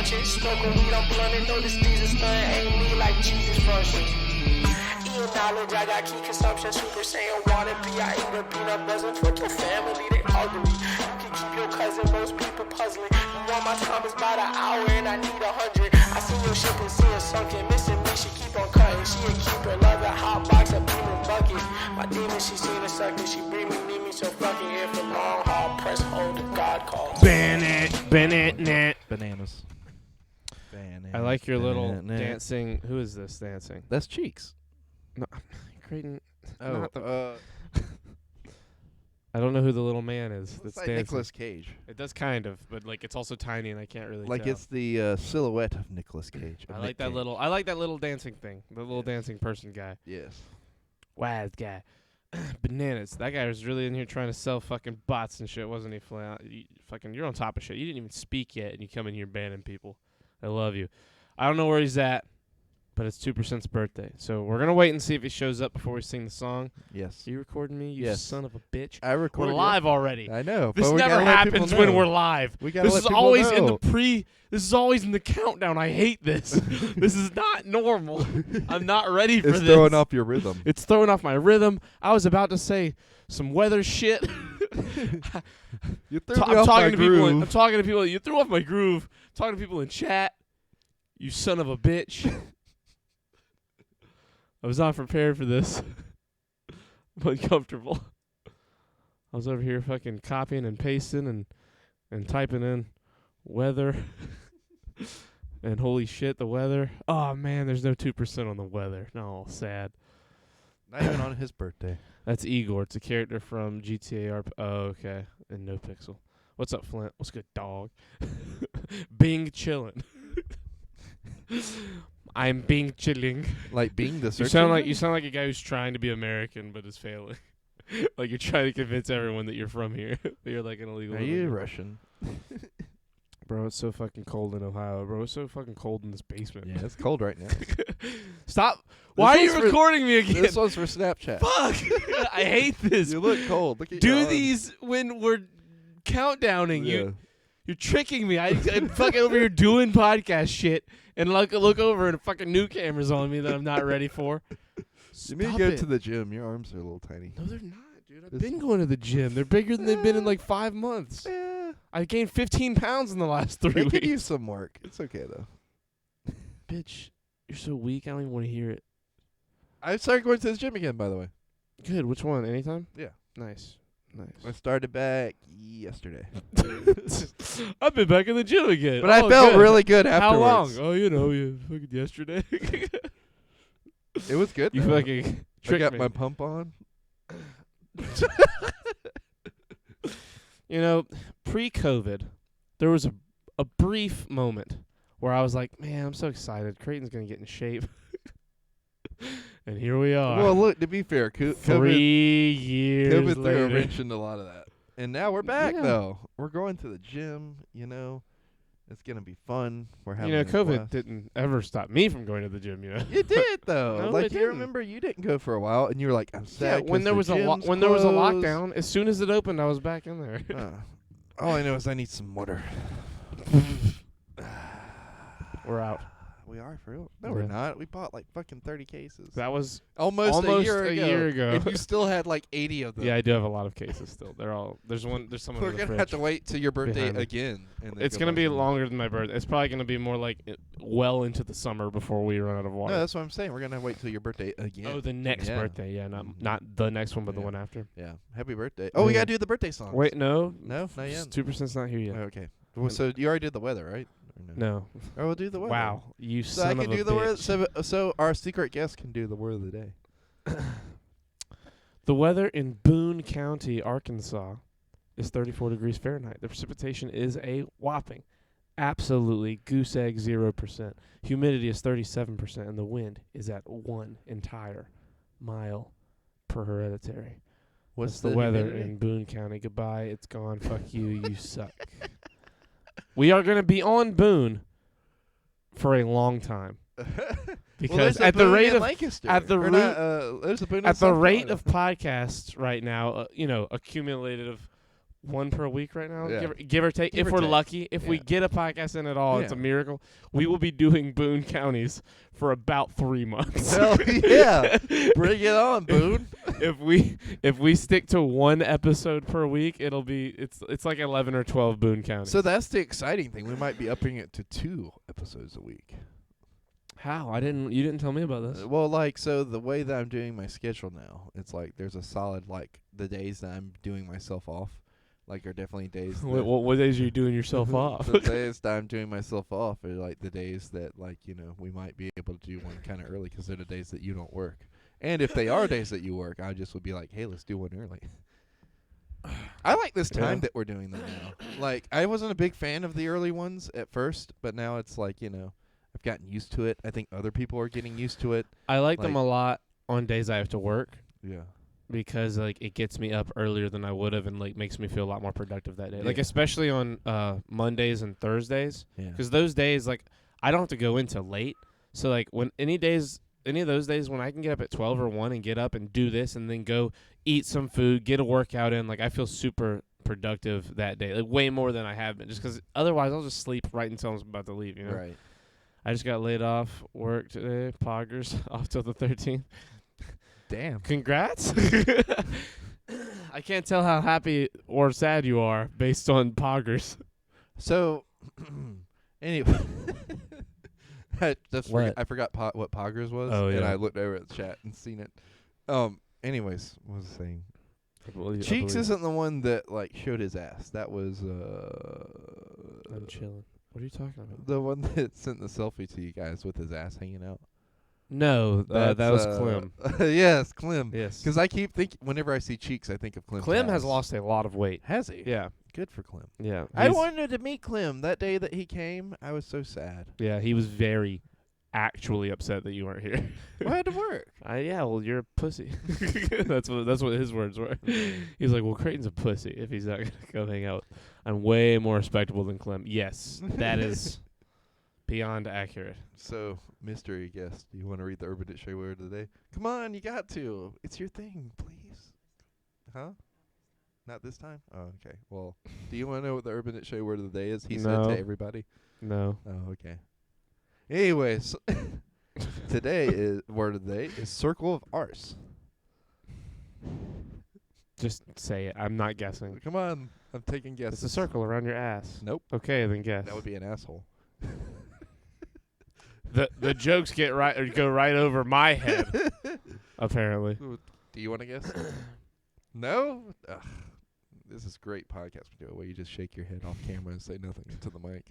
munching. Smoking weed, I'm blunting. Notice these are stunning. Ain't me like Jesus functions. Eating knowledge, I got key consumption. Super Saiyan wanna be. I eat a peanut buzzing. Fuck your family, they ugly. You can keep your cousin, most people puzzling. You want my time is about an hour and I need 100. I see your ship and see her sunken. Missing me, she keep on cutting. She a keeper, love a hot box, a beamer bucket. My demon, she seen a sucker. She bring me, need me, so fucking here for long haul. Press hold if God calls. Bananas. Bananas. I like your little dancing. Who is this dancing? That's Cheeks. No, Creighton. Oh, not I don't know who the little man is. It's That's like dancing. Nicolas Cage. It does kind of, but like it's also tiny, and I can't really Like tell. it's the silhouette of Nicolas Cage. I like that little. I like that little dancing thing. The little dancing person guy. Yes. Wise guy. Bananas. That guy was really in here trying to sell fucking bots and shit, wasn't he? You're on top of shit. You didn't even speak yet, and you come in here banning people. I love you. I don't know where he's at, but it's 2%'s birthday. So we're going to wait and see if he shows up before we sing the song. Yes. Are you recording me, you Yes. son of a bitch? I recorded We're live already. I know. This but we never gotta let happens people when know. we're live. We gotta This let is people always in know. the This is always in the countdown. I hate this. This is not normal. I'm not ready for It's this. throwing off your rhythm. It's throwing off my rhythm. I was about to say some weather shit. You threw me I'm off talking my to groove. people. I'm talking to people. You threw off my groove. I'm talking to people in chat. You son of a bitch. I was not prepared for this. I'm uncomfortable. I was over here fucking copying and pasting and typing in weather. And holy shit, the weather. Oh, man, there's no 2% on the weather. No, sad. Not even on his birthday. That's Igor. It's a character from GTA. Oh, okay. And No Pixel. What's up, Flint? What's good, dog? Bing chillin'. I'm Bing chilling. Like being the search You sound like a guy who's trying to be American but is failing. Like you're trying to convince everyone that you're from here. That you're like an illegal. Are you Russian? Bro, it's so fucking cold in Ohio, bro. It's so fucking cold in this basement. Yeah, it's cold right now. Stop. Why are you one's recording me again? This one's for Snapchat. Fuck. I hate this. You look cold. Look at your Do arms. these when we're countdowning. Yeah. You're tricking me. I'm fucking over here doing podcast shit and look over and fucking new cameras on me that I'm not ready for. You need to Stop go it. to the gym. Your arms are a little tiny. No, they're not, dude. I've been going to the gym. They're bigger than they've been in like 5 months. Yeah. I gained 15 pounds in the last 3 They weeks. could use some work. It's okay, though. Bitch, you're so weak. I don't even want to hear it. I started going to the gym again, by the way. Good. Which one? Anytime? Yeah. Nice. I started back yesterday. I've been back in the gym again. But I felt good. really good How long? afterwards. Oh, you fucking yesterday. It was good. You though. fucking I tricked got me. my pump on. You know, pre-COVID, there was a brief moment where I was like, man, I'm so excited. Creighton's going to get in shape. And here we are. Well, look, to be fair, 3 years COVID threw a later. wrench into a lot of that. And now we're back, Yeah. though. We're going to the gym, you know. It's going to be fun. We're having a COVID blast. didn't ever stop me from going to the gym, you know. It did, though. No, like, it you didn't. remember you didn't go for a while, and you were like, I'm Yeah, sad when there was a gym's when there was a closed. lockdown, as soon as it opened, I was back in there. All I know is I need some water. We're out. We are, for real. No, we're Yeah. not. We bought like fucking 30 cases. That was Almost almost a year ago. And ago. you still had like 80 of them. Yeah, I do have a lot of cases still. There's some We're in the going to fridge. have to wait till your birthday behind me. again. And then It's go gonna buy be some. longer than my birthday. It's probably gonna be more like well into the summer before we run out of water. No, that's what I'm saying. We're going to wait till your birthday again. Oh, the next Yeah. birthday. Yeah, Mhm. not the next one, but the Yeah. one after. Yeah. Happy birthday. Oh, we Yeah. got to do the birthday song. Wait, no. No, not yet. 2%'s not here yet. Okay. Well, so you already did the weather, right? Or No. Oh, we'll do the weather. Wow, you So son I of can a do the word. bitch. So our secret guest can do the word of the day. The weather in Boone County, Arkansas, is 34 degrees Fahrenheit. The precipitation is a whopping, absolutely goose egg 0%. Humidity is 37%, and the wind is at 1 entire mile per hereditary. What's That's the weather humidity? in Boone County. Goodbye. It's gone. Fuck you. You suck. We are going to be on Boone for a long time because there's a at the Boone rate in of Lancaster. at the Or rate- not, there's a Boone in at the South rate Florida. of podcasts right now, accumulative one per week right now, Yeah. give or take. Give If or we're take. lucky, if we Yeah. get a podcast in at all, it's a Yeah. miracle. We will be doing Boone counties for about 3 months. Hell yeah. Bring it on, Boone. if we stick to one episode per week, it's like 11 or 12 Boone counties. So that's the exciting thing. We might be upping it to 2 episodes a week. How? You didn't tell me about this. Well, like, so the way that I'm doing my schedule now, it's like there's a solid, like, the days that I'm doing myself off, like, are definitely days that What days are you doing yourself off? The days that I'm doing myself off are, like, the days that, like, you know, we might be able to do one kind of early because they're the days that you don't work. And if they are days that you work, I just would be like, hey, let's do one early. I like this time that we're doing them now. Like, I wasn't a big fan of the early ones at first, but now it's like, you know, I've gotten used to it. I think other people are getting used to it. I like them a lot on days I have to work. Yeah. Because like it gets me up earlier than I would have, and like makes me feel a lot more productive that day. Like Yeah. especially on Mondays and Thursdays, Yeah. because those days like I don't have to go into late. So like when any of those days when I can get up at 12 or 1 and get up and do this and then go eat some food, get a workout in, like I feel super productive that day, like way more than I have been. Just because otherwise I'll just sleep right until I'm about to leave. You know. Right. I just got laid off work today. Poggers off till the 13th. Damn. Congrats. I can't tell how happy or sad you are based on Poggers. So, anyway, I What? I forgot what Poggers was, Oh, and yeah. I looked over at the chat and seen it. Anyways, what was I saying? Cheeks isn't the one that like showed his ass. That was I'm chilling. What are you talking about? the one that sent the selfie to you guys with his ass hanging out. No, that was Clem. Yes, Clem. Yes. Because I keep thinking, whenever I see Cheeks, I think of Clem. Clem has lost a lot of weight. Has he? Yeah. Good for Clem. Yeah. I He's- wanted to meet Clem that day that he came. I was so sad. Yeah, he was very actually upset that you weren't here. I had to work. Yeah, well, you're a pussy. that's what his words were. He's like, well, Creighton's a pussy if he's not going to come hang out. I'm way more respectable than Clem. Yes, that is beyond accurate. So, mystery guest, do you want to read the Urban Dictionary word of the day? Come on, you got to. It's your thing, please. Huh? Not this time? Oh, okay. Well, do you want to know what the Urban Dictionary word of the day is? He said No. to everybody. No. Oh, okay. Anyways, today is word of the day is circle of arse. Just say it. I'm not guessing. Come on, I'm taking guesses. It's a circle around your ass. Nope. Okay, then guess. That would be an asshole. The jokes go right over my head. Apparently. Do you want to guess? No? Ugh. This is great podcast video where you just shake your head off camera and say nothing into the mic.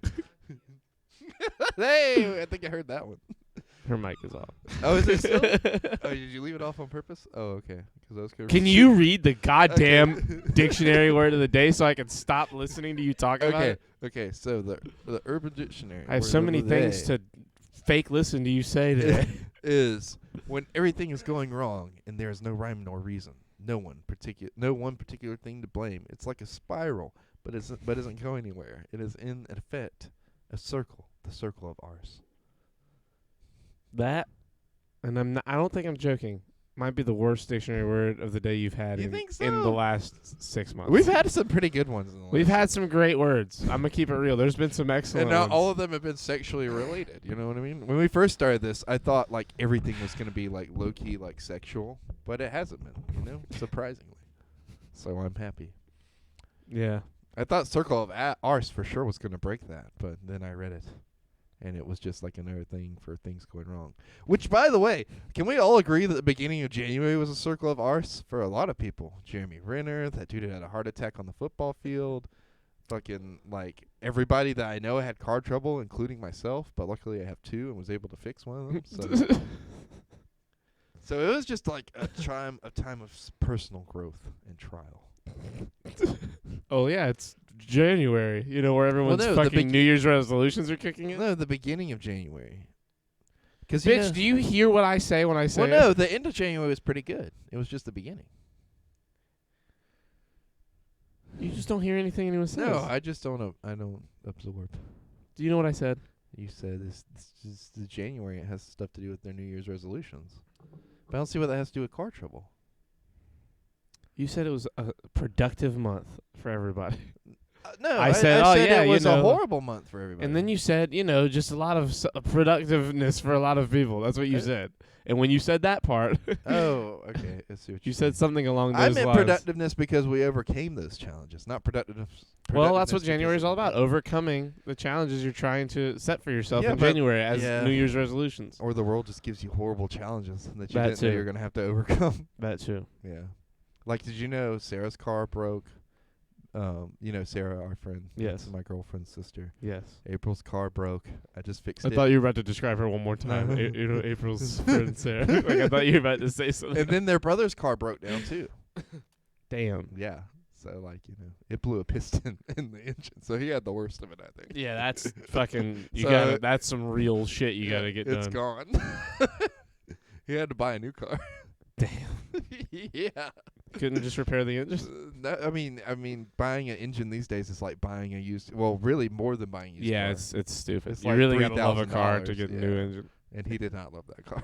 Hey, I think I heard that one. Her mic is off. Oh, is it still? Oh, did you leave it off on purpose? Oh, okay. Because I was Can you read the Okay. goddamn dictionary word of the day so I can stop listening to you talk about it? Okay. So the Urban Dictionary. I have word so of many the things day to fake listen to you say today. is when everything is going wrong and there is no rhyme nor reason. No one particular thing to blame. It's like a spiral, but isn't going anywhere. It is in effect a circle, the circle of arse. That, and I don't think I'm joking, might be the worst dictionary word of the day you've had You in, think in the so? last 6 months. We've had some pretty good ones. We've had some great words. I'm going to keep it real. There's been some excellent and not ones. all of them have been sexually related. You know what I mean? When we first started this, I thought like everything was going to be like low key, like sexual, but it hasn't been. You know, surprisingly. So I'm happy. Yeah. I thought circle of arse for sure was going to break that, but then I read it, and it was just like another thing for things going wrong. Which, by the way, can we all agree that the beginning of January was a circle of arse for a lot of people? Jeremy Renner, that dude had a heart attack on the football field. Fucking, like, everybody that I know had car trouble, including myself, but luckily I have 2 and was able to fix one of them. So it was just like a time of personal growth and trial. Oh, yeah, it's January, where everyone's no, the fucking New Year's resolutions are kicking in. No, the beginning of January. Cause Bitch, do you hear what I say when I say well, it? no, the end of January was pretty good. It was just the beginning. You just don't hear anything anyone says. No, I just don't. I don't absorb. Do you know what I said? You said this is the January. It has stuff to do with their New Year's resolutions. But I don't see what that has to do with car trouble. You said it was a productive month for everybody. No, I said, I oh, said yeah, it you was a know. horrible month for everybody. And then you said, just a lot of productiveness for a lot of people. That's what you said. And when you said that part, oh, okay. I see what you you're said saying. something along those I lines. meant productiveness because we overcame those challenges, not productiveness. Well, that's what productiveness January is because all about, overcoming the challenges you're trying to set for yourself Yeah, in but- January as yeah. New Year's resolutions. Or the world just gives you horrible challenges that you That didn't know too. you're going to have to overcome. That too. Yeah. Like, did you know Sarah's car broke? Sarah, our friend. Yes. My girlfriend's sister. Yes. April's car broke. I just fixed I it. thought you were about to describe her one more time. April's friend Sarah. Like, I thought you were about to say something. And then their brother's car broke down, too. Damn. Yeah. So, it blew a piston in the engine. So he had the worst of it, I think. Yeah, that's fucking. So That's some real shit you gotta get It's done. gone. He had to buy a new car. Damn. Yeah. Couldn't just repair the engine. No, I mean, buying an engine these days is like buying a used. Well, really more than buying a used. Yeah, car. it's stupid. It's You like really gotta love a car to $3,000, get a new yeah. engine. And he did not love that car.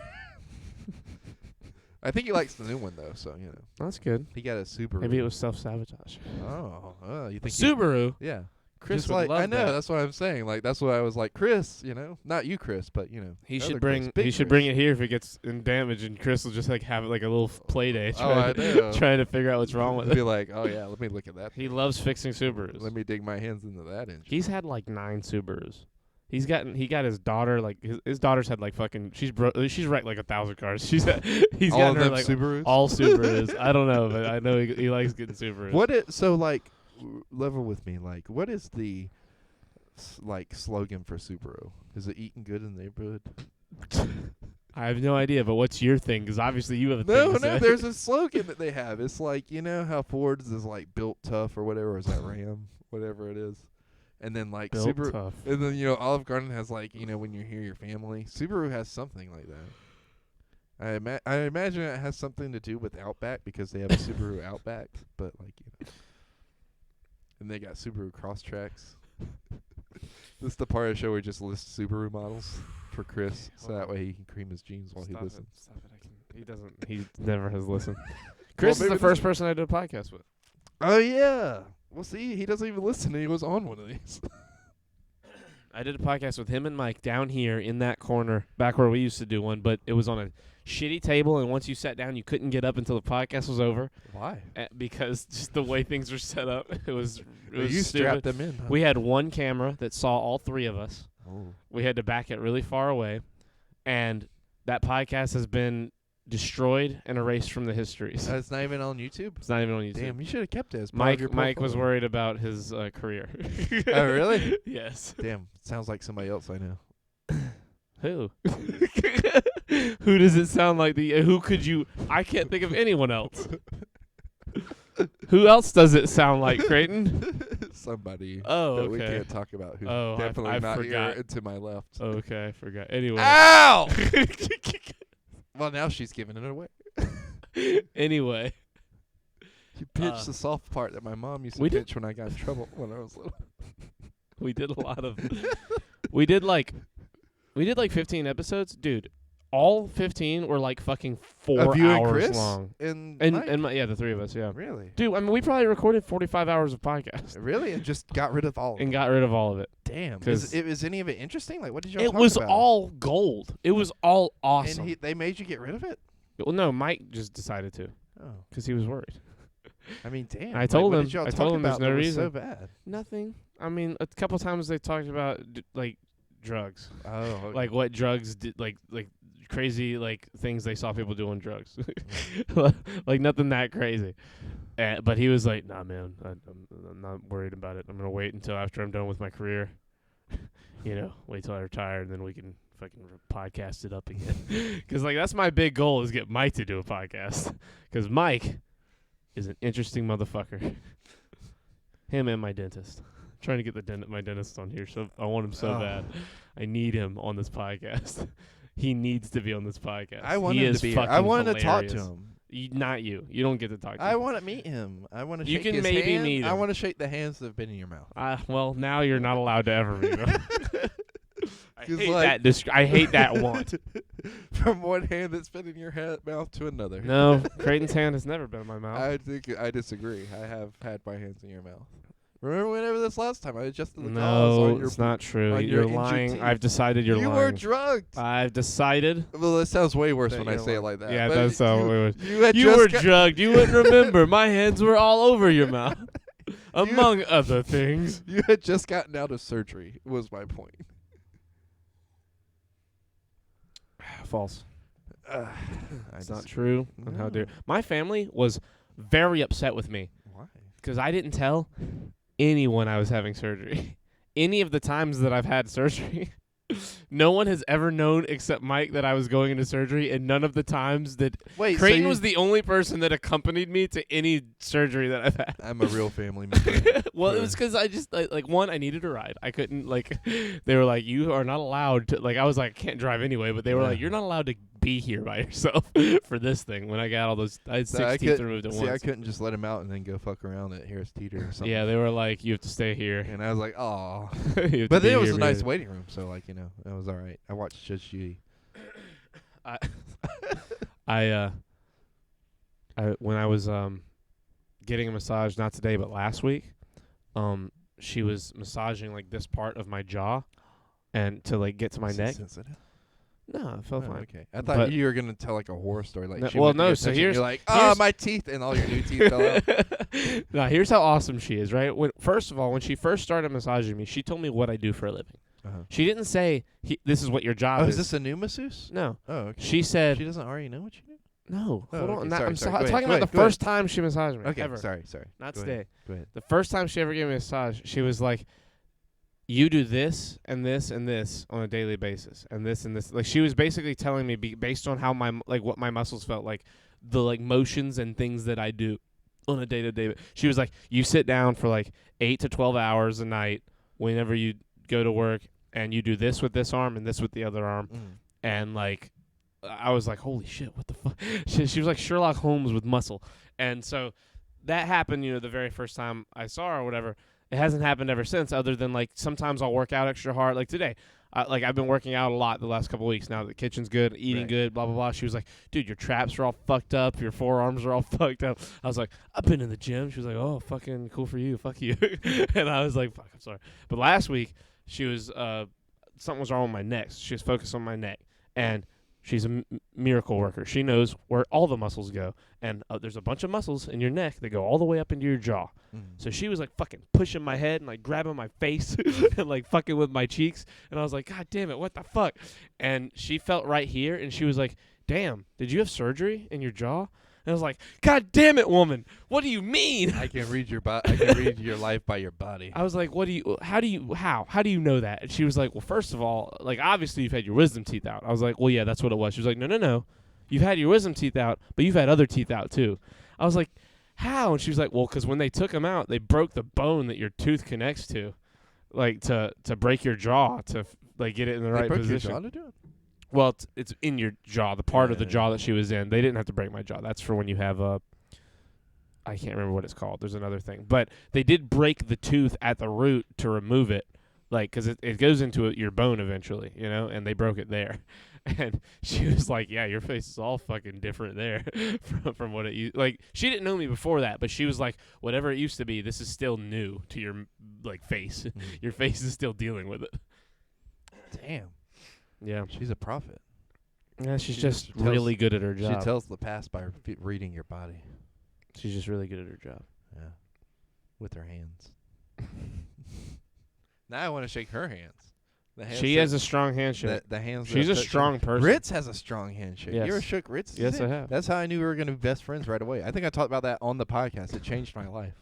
I think he likes the new one though. So That's good. he got a Subaru. Maybe it was self-sabotage. Oh, you think Subaru. Yeah. Chris Just would like love I know that. that's what I'm saying. Like that's what I was like, Chris. Not you, Chris, but He other should bring. Chris, big He should Chris. bring it here if it gets in damage, and Chris will just have it like a little play day, Oh, I know. trying to figure out what's wrong with Be it. like, oh yeah, let me look at that. He loves fixing Subarus. Let me dig my hands into that engine. He's had like 9 Subarus. He got his daughter like his daughter's had like fucking she's wrecked like 1,000 cars. He's all gotten of her them like Subarus. all Subarus. I don't know, but I know he likes getting Subarus. Level with me. Like, what is the slogan for Subaru? Is it eating good in the neighborhood? I have no idea, but what's your thing? Because obviously you have a No, thing to say. there's a slogan that they have. It's like, how Ford's is like built tough or whatever, or is that Ram, whatever it is. And then like Built Subaru, tough. and then Olive Garden has like when you hear your family. Subaru has something like that. I imagine it has something to do with Outback because they have a Subaru Outback, but and they got Subaru Crosstracks. This is the part of the show where we just list Subaru models for Chris, so that way he can cream his jeans while he listens. Stop it. He doesn't. He never has listened. Chris is maybe the this first is- person I did a podcast with. Oh yeah. Well, see, he doesn't even listen. And he was on one of these. I did a podcast with him and Mike down here in that corner, back where we used to do one, but it was on a shitty table, and once you sat down, you couldn't get up until the podcast was over. Why? Because just the way things were set up, it was You stupid. strapped them in. Huh? We had one camera that saw all 3 of us. Oh. We had to back it really far away, and that podcast has been destroyed and erased from the histories. It's not even on YouTube. It's not even on YouTube. Damn, you should have kept it as part of your Mike was portfolio. worried about his career. Oh, really? Yes. Damn, sounds like somebody else I know. Who? Who does it sound like? Who could you? I can't think of anyone else. Who else does it sound like, Creighton? Somebody Oh, that okay. we can't talk about. Who's Oh, definitely I not forgot. here and to my left. Okay, I forgot. Anyway. Ow! Well, now she's giving it away. Anyway. You pitched the soft part that my mom used to we did- pitch when I got in trouble when I was little. We did a lot of. we did like 15 episodes, dude. All 15 were like fucking 4 Of you hours and Chris? long. And And the 3 of us, yeah. really? Dude, I mean, we probably recorded 45 hours of podcast Really? And just got rid of all of and it? got rid of all of it. Damn. 'Cause Is any of it interesting? Like, what did y'all It talk was about? all gold. It was all awesome. And they made you get rid of it? Well, no, Mike just decided to Oh. because he was worried. I mean, damn. I told what him- Did y'all I talk told him there's about no that was reason. so bad. Nothing. I mean, a couple times they talked about like drugs, Oh. Okay. like what drugs did, like crazy like things they saw people do on drugs, like nothing that crazy. But he was like, "Nah, man, I'm not worried about it. I'm gonna wait until after I'm done with my career. Wait till I retire, and then we can fucking podcast it up again." Because like that's my big goal is get Mike to do a podcast. Because Mike is an interesting motherfucker. Him and my dentist. I'm trying to get my dentist on here, so I want him so Oh. bad. I need him on this podcast. He needs to be on this podcast. I want he him is to be here. I fucking wanted to talk to hilarious. him. Not you. You don't get to talk to I him. want to meet him. I want to You shake can his maybe hand. meet I him. want to shake the hands that have been in your mouth. Well, now you're not allowed to ever meet him. I 'Cause, hate like- that. I hate that want. from one hand that's been in your mouth to another. No, Creighton's hand has never been in my mouth. I disagree. I have had my hands in your mouth. Remember whenever this last time I adjusted the calls No, on your it's not true. on You're your lying. NGT. I've decided you're You lying. were drugged. I've decided. Well, it sounds way worse that when I you're say it lying. like that. Yeah, but that's how it was. You had You just were got- drugged. You wouldn't remember. My hands were all over your mouth, among other things. You had just gotten out of surgery. Was my point. False. It's It's not true. And how No. dare my family was very upset with me Why? because I didn't tell anyone I was having surgery. Any of the times that I've had surgery, no one has ever known except Mike that I was going into surgery, and none of the times that Wait, Creighton was the only person that accompanied me to any surgery that I've had. I'm a real family member. Well, it Yeah. was because I just like one, I needed a ride. I couldn't they were like, you are not allowed to. Like I was like, I can't drive anyway, but they were Yeah. like, you're not allowed to be here by yourself for this thing. When I got all those, I had So 6 I teeth could- removed at See, I once. couldn't just let him out and then go fuck around at Harris Teeter or something. Yeah, they were like, you have to stay here. And I was like, oh. You have to But be then it was here, a nice man. waiting room, so like it was all right. I watched Judge Judy. I when I was getting a massage, not today but last week, she was massaging like this part of my jaw, and to like get to my Was it neck. sensitive? No, it felt Oh, fine. okay. I thought But- you were gonna tell like a horror story. Like No, she well, went to no, get so attention, here's- you're like, here's- my teeth, and all your new teeth fell out. Now, here's how awesome she is, right? First of all, when she first started massaging me, she told me what I do for a living. Uh-huh. She didn't say, this is what your job Oh, is. is this a new masseuse? No. Oh, okay. She said, She doesn't already know what you do? no. Oh, Hold okay. on. Sorry, I'm sorry. Go ahead, talking go about ahead, the go first time she massaged me. Okay, Ever. sorry. Not Go today. ahead. Go ahead. The first time she ever gave me a massage, she was like, you do this and this and this on a daily basis, and this and this. Like she was basically telling me based on how what my muscles felt like, the like motions and things that I do on a day-to-day. She was like, you sit down for like 8 to 12 hours a night whenever you go to work, and you do this with this arm and this with the other arm, and like I was like, holy shit, what the fuck? She was like Sherlock Holmes with muscle. And so that happened, the very first time I saw her or whatever. It hasn't happened ever since, other than like sometimes I'll work out extra hard. Like today, like I've been working out a lot the last couple of weeks. Now the kitchen's good, eating Right. good, blah blah blah. She was like, "Dude, your traps are all fucked up. Your forearms are all fucked up." I was like, "I've been in the gym." She was like, "Oh, fucking cool for you, fuck you." And I was like, "Fuck, I'm sorry." But last week she was something was wrong with my neck. She was focused on my neck, and she's a miracle worker. She knows where all the muscles go, and there's a bunch of muscles in your neck that go all the way up into your jaw. So she was like fucking pushing my head and like grabbing my face and like fucking with my cheeks. And I was like, God damn it, what the fuck? And she felt right here and she was like, damn, did you have surgery in your jaw? And I was like, God damn it, woman, what do you mean? I can read your I can read your life by your body. I was like, how do you know that? And she was like, well, first of all, like obviously you've had your wisdom teeth out. I was like, well, yeah, that's what it was. She was like, no. You've had your wisdom teeth out, but you've had other teeth out too. I was like, how? And she was like, well, because when they took them out, they broke the bone that your tooth connects to, like to break your jaw to like get it in the right broke position. your jaw to do it? Well, it's in your jaw, the part of the Yeah. jaw that she was in. They didn't have to break my jaw. That's for when you have I can't remember what it's called. There's another thing. But they did break the tooth at the root to remove it, like, because it goes into your bone eventually, and they broke it there. And she was like, yeah, your face is all fucking different there from what it used. Like, she didn't know me before that, but she was like, whatever it used to be, this is still new to your, like, face. Your face is still dealing with it. Damn. Yeah. She's a prophet. Yeah, she's She just just tells- really good at her job. She tells the past by reading your body. She's just really good at her job. Yeah. With her hands. Now I want to shake her hands. The hands She that- has a strong handshake. the hands. She's that a touch strong her. person. Ritz has a strong handshake. Yes. You ever shook Ritz? Yes, I have. That's how I knew we were going to be best friends right away. I think I talked about that on the podcast. It changed my life.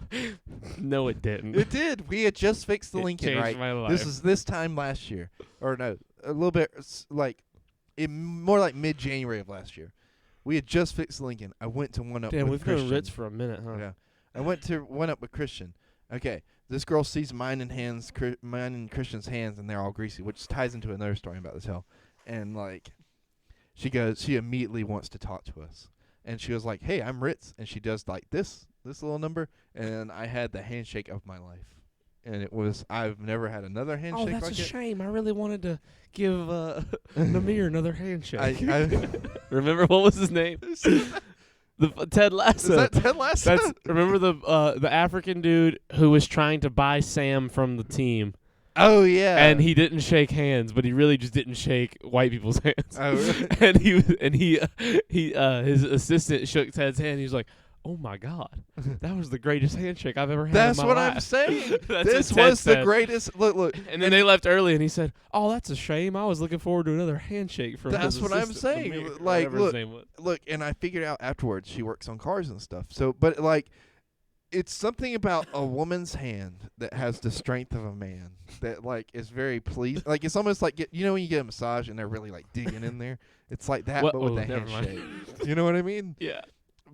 No, it didn't. It did. We had just fixed the It Lincoln, changed right? my life. This is this time last year, or no, a little bit more like mid-January of last year. We had just fixed the Lincoln. I went to one up. Damn, with we've known Christian. Ritz for a minute, huh? Yeah, I went to one up with Christian. Okay, this girl sees mine and Christian's hands, and they're all greasy, which ties into another story about this hell. And like, she immediately wants to talk to us, and she was like, "Hey, I'm Ritz," and she does like this little number, and I had the handshake of my life, and it was I've never had another handshake that's like a it. shame. I really wanted to give Namir another handshake. I Remember what was his name? Ted Lasso. Is that Ted Lasso? Remember the African dude who was trying to buy Sam from the team. Oh yeah. And he didn't shake hands, but he really just didn't shake white people's hands. Oh, really? and he his assistant shook Ted's hand. He was like, "Oh my God, that was the greatest handshake I've ever had." That's in my what life. I'm saying. That's This what Ted was the said. greatest. Look. And then they left early, and he said, "Oh, that's a shame. I was looking forward to another handshake from." That's his what I'm assistant, saying. Amir, Like, whatever look, his name was. Look, and I figured out afterwards she works on cars and stuff. So, but like, it's something about a woman's hand that has the strength of a man that like is very pleased. Like it's almost like when you get a massage and they're really like digging in there. It's like that, but with a never mind. handshake. You know what I mean? Yeah.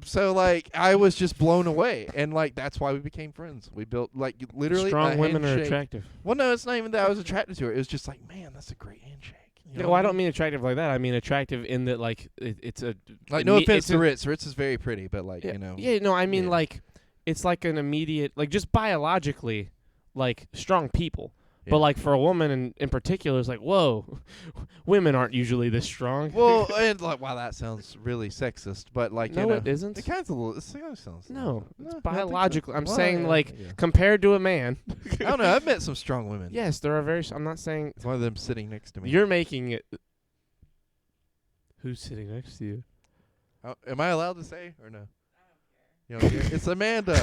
So like I was just blown away, and like that's why we became friends. We built like literally Strong a women are handshake. attractive. Well, no, it's not even that I was attracted to her. It was just like, man, that's a great handshake. You know Well, what I don't mean attractive like that. I mean attractive in that like it's a like no offense it's to a- Ritz. Ritz is very pretty, but like Yeah, you know. yeah, no, I mean yeah. like it's like an immediate, like just biologically, like strong people. Yeah. But like for a woman in particular, it's like, whoa, women aren't usually this strong. Well, and like wow, that sounds really sexist, but like no, you know, it isn't. it kind of sounds. No, I it's don't think so. biological. I'm Well, saying yeah, like yeah. compared to a man. I don't know. I've met some strong women. Yes, there are very. I'm not saying One of them sitting next to me. you're making it. Who's sitting next to you? Am I allowed to say or no? You don't care? It's Amanda.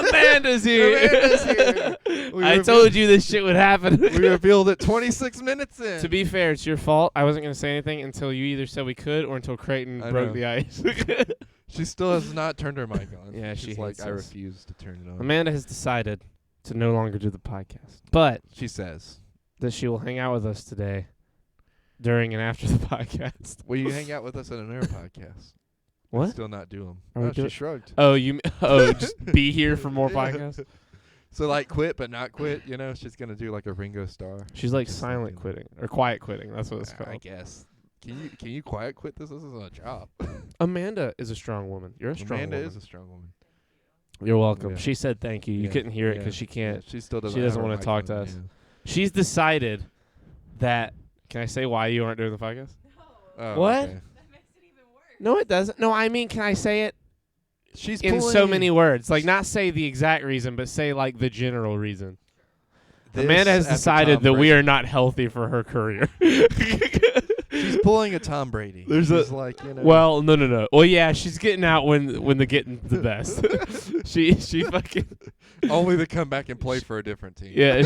Amanda's here. Amanda's here. I told you this shit would happen. We revealed it 26 minutes in. To be fair, it's your fault. I wasn't going to say anything until you either said we could or until Creighton I broke know. the ice. She still has not turned her mic on. Yeah, She's she like, hates I us. refuse to turn it on. Amanda has decided to no longer do the podcast, but She says, that she will hang out with us today during and after the podcast. will you hang out with us at another podcast? What? Still not do them. Are we Oh, she doing- shrugged. Oh, just be here for more podcasts? So like quit but not quit, you know? She's going to do like a Ringo Starr. She's like Just silent thinking. quitting or quiet quitting. That's what it's I called. guess. Can you quiet quit this? This isn't a job. Amanda is a strong woman. You're a strong Amanda woman. is a strong woman. You're welcome. Yeah. She said thank you. You Yeah, couldn't hear it yeah, because she can't. yeah, she still doesn't. she doesn't have her wanna mic talk on, to us. yeah. She's decided that. Can I say why you aren't doing the podcast? Oh, What? okay. No, it doesn't. No, I mean, can I say it She's in so pulling many words? Like, not say the exact reason, but say like the general reason. this Amanda has after decided Tom that we Brady. are not healthy for her career. She's pulling a Tom Brady. There's a- She's like, you know. Well, no. Well, yeah, she's getting out when the getting the best. she fucking only to come back and play for a different team. yeah.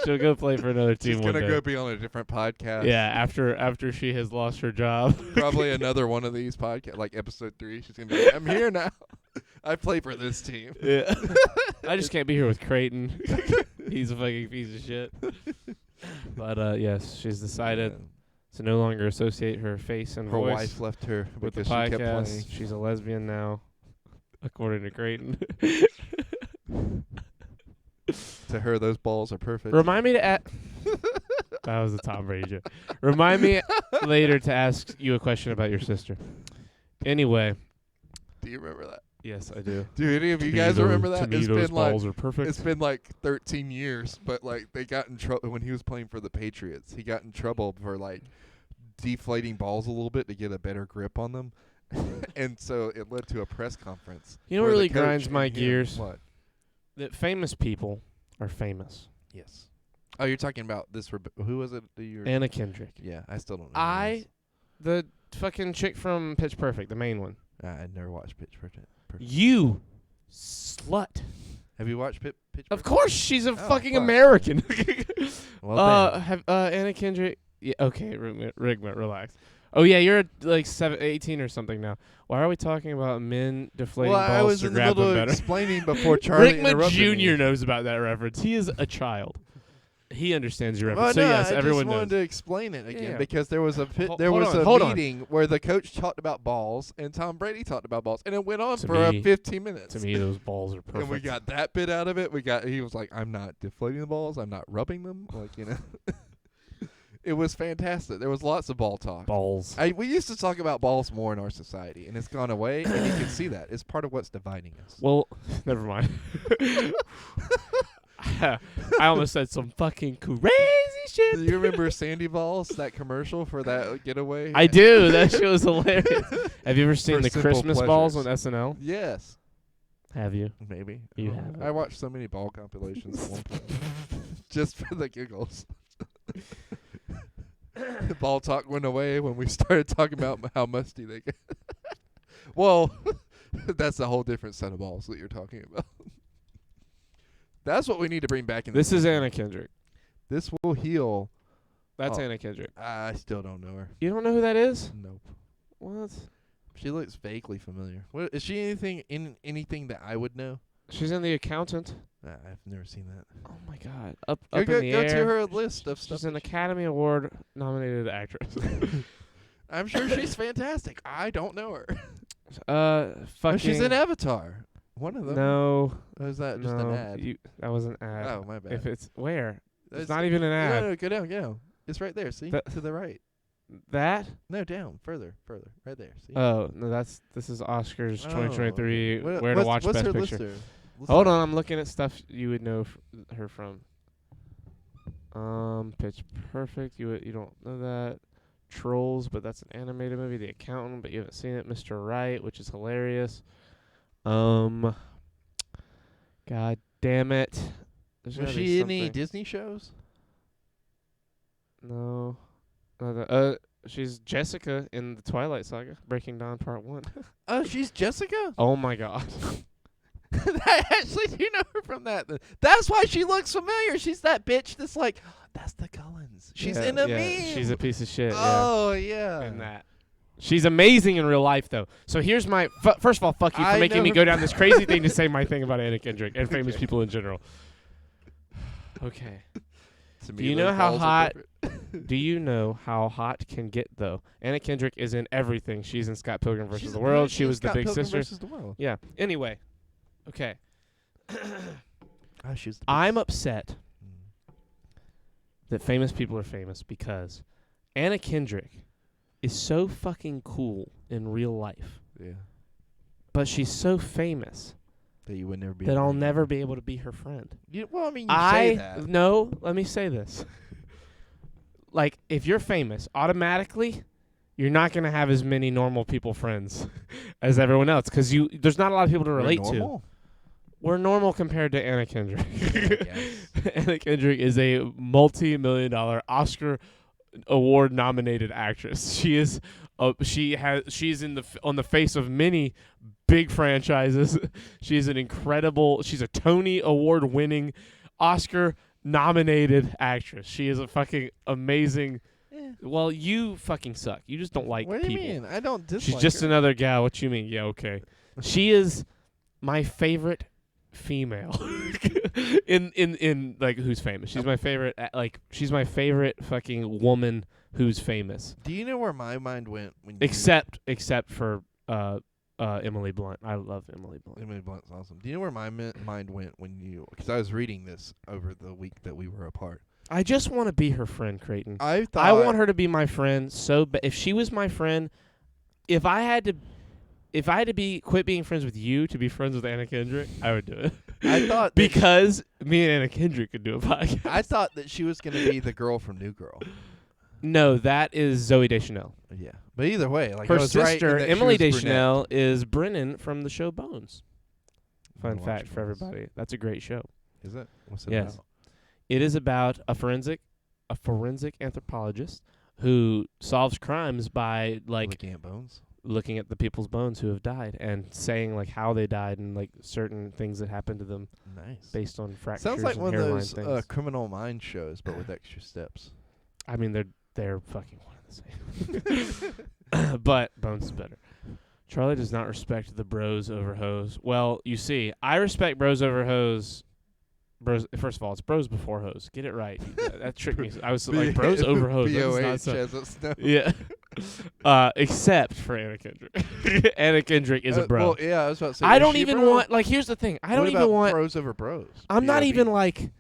She'll go play for another team She's one gonna day. go be on a different podcast. Yeah, after she has lost her job. Probably another one of these podcasts, like episode 3. She's gonna be like, I'm here now. I play for this team. Yeah. I just can't be here with Creighton. He's a fucking piece of shit. But yes, she's decided to no longer associate her face and Her voice wife left her with the because she kept playing. podcast. She's a lesbian now, according to Creighton. To her, those balls are perfect. Remind me to that was a Tom Brady joke. Remind me later to ask you a question about your sister. Anyway, Do you remember that? yes, I do. Do any of you guys remember that? To me, It's those been like balls are perfect. it's been like 13 years, but like they got in trouble when he was playing for the Patriots. He got in trouble for like deflating balls a little bit to get a better grip on them. And so it led to a press conference. You know what where the really coach grinds my and him- gears? What? That famous people are famous. Yes. Oh, you're talking about this. Who was it that you were? Anna Kendrick. Yeah, I still don't know. who it is. The fucking chick from Pitch Perfect, the main one. I'd never watched Pitch Perfect. You slut. Have you watched Pitch Of Perfect? course, she's a fucking fuck. American. Well, then. Have Anna Kendrick. Yeah, okay, Rigma, relax. Oh yeah, you're like 18 or something now. Why are we talking about men deflating Well, I balls was to in the grab middle them of better? explaining before Charlie Rickman interrupted Jr. me. knows about that reference. He is a child. He understands your Well, reference. no, So yes, I everyone just wanted knows. to explain it again Yeah. because there was a Hold on, a hold on. meeting where the coach talked about balls and Tom Brady talked about balls, and it went on To for me- 15 minutes. To me, those balls are perfect. And we got that bit out of it. He was like, "I'm not deflating the balls. I'm not rubbing them." Like, you know, it was fantastic. There was lots of ball talk. balls. We used to talk about balls more in our society, and it's gone away. And you can see that it's part of what's dividing us. Well, never mind. Yeah, I almost said some fucking crazy shit. Do you remember Sandy Balls, that commercial for that getaway? I do. That shit was hilarious. Have you ever seen For the simple Christmas balls on pleasures. SNL? Yes. Have you? Maybe. You I don't know. haven't. I watched so many ball compilations at one point. Just for the giggles. The ball talk went away when we started talking about how musty they get. Well, that's a whole different set of balls that you're talking about. That's what we need to bring back in. This is Anna Kendrick. This will heal. That's Oh. Anna Kendrick. I still don't know her. You don't know who that is? Nope. What? She looks vaguely familiar. What, is she anything that I would know? She's in The Accountant. I've never seen that. Oh my God! Up Go in the to air. her list of stuff. She's an that she- Academy Award nominated actress. I'm sure she's fantastic. I don't know her. Fucking. Oh, she's in Avatar. One of them. No. Or is that just no, an ad? that was an ad. Oh, my bad. If it's where? It's It's not even an ad. No, go down. It's right there. See, to the right. That? No, down, further, right there. See. Oh no, this is Oscars Oh, 2023. What- Where to watch what's Best her Picture? lister? Hold on, I'm looking at stuff you would know her from. Pitch Perfect. You don't know that. Trolls, but that's an animated movie. The Accountant, but you haven't seen it. Mr. Right, which is hilarious. God damn it. There's Was gotta be she in any something. Disney shows? No. She's Jessica in the Twilight Saga, Breaking Dawn Part 1. Oh, she's Jessica. Oh my God. I actually do know her from that. That's why she looks familiar. She's that bitch that's like, that's the Cullens. She's Yeah, in a yeah, meme. She's a piece of shit. Oh yeah. In that. She's amazing in real life, though. So here's my first of all, fuck you for I making know me her- go down this crazy thing to say my thing about Anna Kendrick and famous people in general. Okay. To Do me, you know those how balls are hot? perfect. Do you know how hot can get though? Anna Kendrick is in everything. She's in Scott Pilgrim versus She's the in World. She's She was the Scott big Pilgrim sister. versus the World. Yeah. Anyway. Okay. Oh, she's the I'm best. upset Mm. that famous people are famous because Anna Kendrick is so fucking cool in real life, Yeah. but she's so famous That you would never be. that able I'll to meet never her. be able to be her friend. Well, I mean, you say that. No, let me say this. Like, if you're famous, automatically, you're not going to have as many normal people friends as everyone else because there's not a lot of people to We're relate to. normal? We're normal compared to Anna Kendrick. Yes. Anna Kendrick is a multi-million-dollar Oscar award-nominated actress. She is. She's on the face of many big franchises. She's She's a Tony Award-winning, Oscar-nominated actress. She is a fucking amazing. Eh. Well, you fucking suck. You just don't like What do you people. mean? I don't dislike She's just her. another gal. What you mean? Yeah, okay. She is my favorite female in like who's famous. She's my favorite. She's my favorite fucking woman who's famous. Do you know where my mind went when you Except for Emily Blunt. I love Emily Blunt. Emily Blunt's awesome. Do you know where my mind went when you? Because I was reading this over the week that we were apart. I just want to be her friend, Creighton. I thought I want her to be my friend so bad. If she was my friend, if I had to quit being friends with you to be friends with Anna Kendrick, I would do it. I thought that because me and Anna Kendrick could do a podcast. I thought that she was gonna be the girl from New Girl. No, that is Zoe Deschanel. Yeah, but either way, like Her I was right in sister, that she Emily was brunette. Deschanel, is Brennan from the show Bones. Fun Watch fact for Bones. everybody. That's a great show. Is it? What's it Yes. about? It is about a forensic anthropologist who solves crimes by Looking at bones. looking at the people's bones who have died and saying like how they died and like certain things that happened to them Nice. based on fractures Sounds like and one of hairline those things. Criminal Minds shows, but with extra steps. I mean, they're fucking one and the same. But Bones is better. Charlie does not respect the bros over hoes. Well, you see, I respect bros over hoes. Bros. First of all, it's bros before hoes. Get it right. That tricked me. I was like bros over hoes. That's not BOH so. as it's known. Yeah. Except for Anna Kendrick. Anna Kendrick is a bro. Well, yeah, I was about to say. I is don't she a even bro? want. Like, here's the thing. I don't What even about want. bros over bros. I'm not BOB? even like.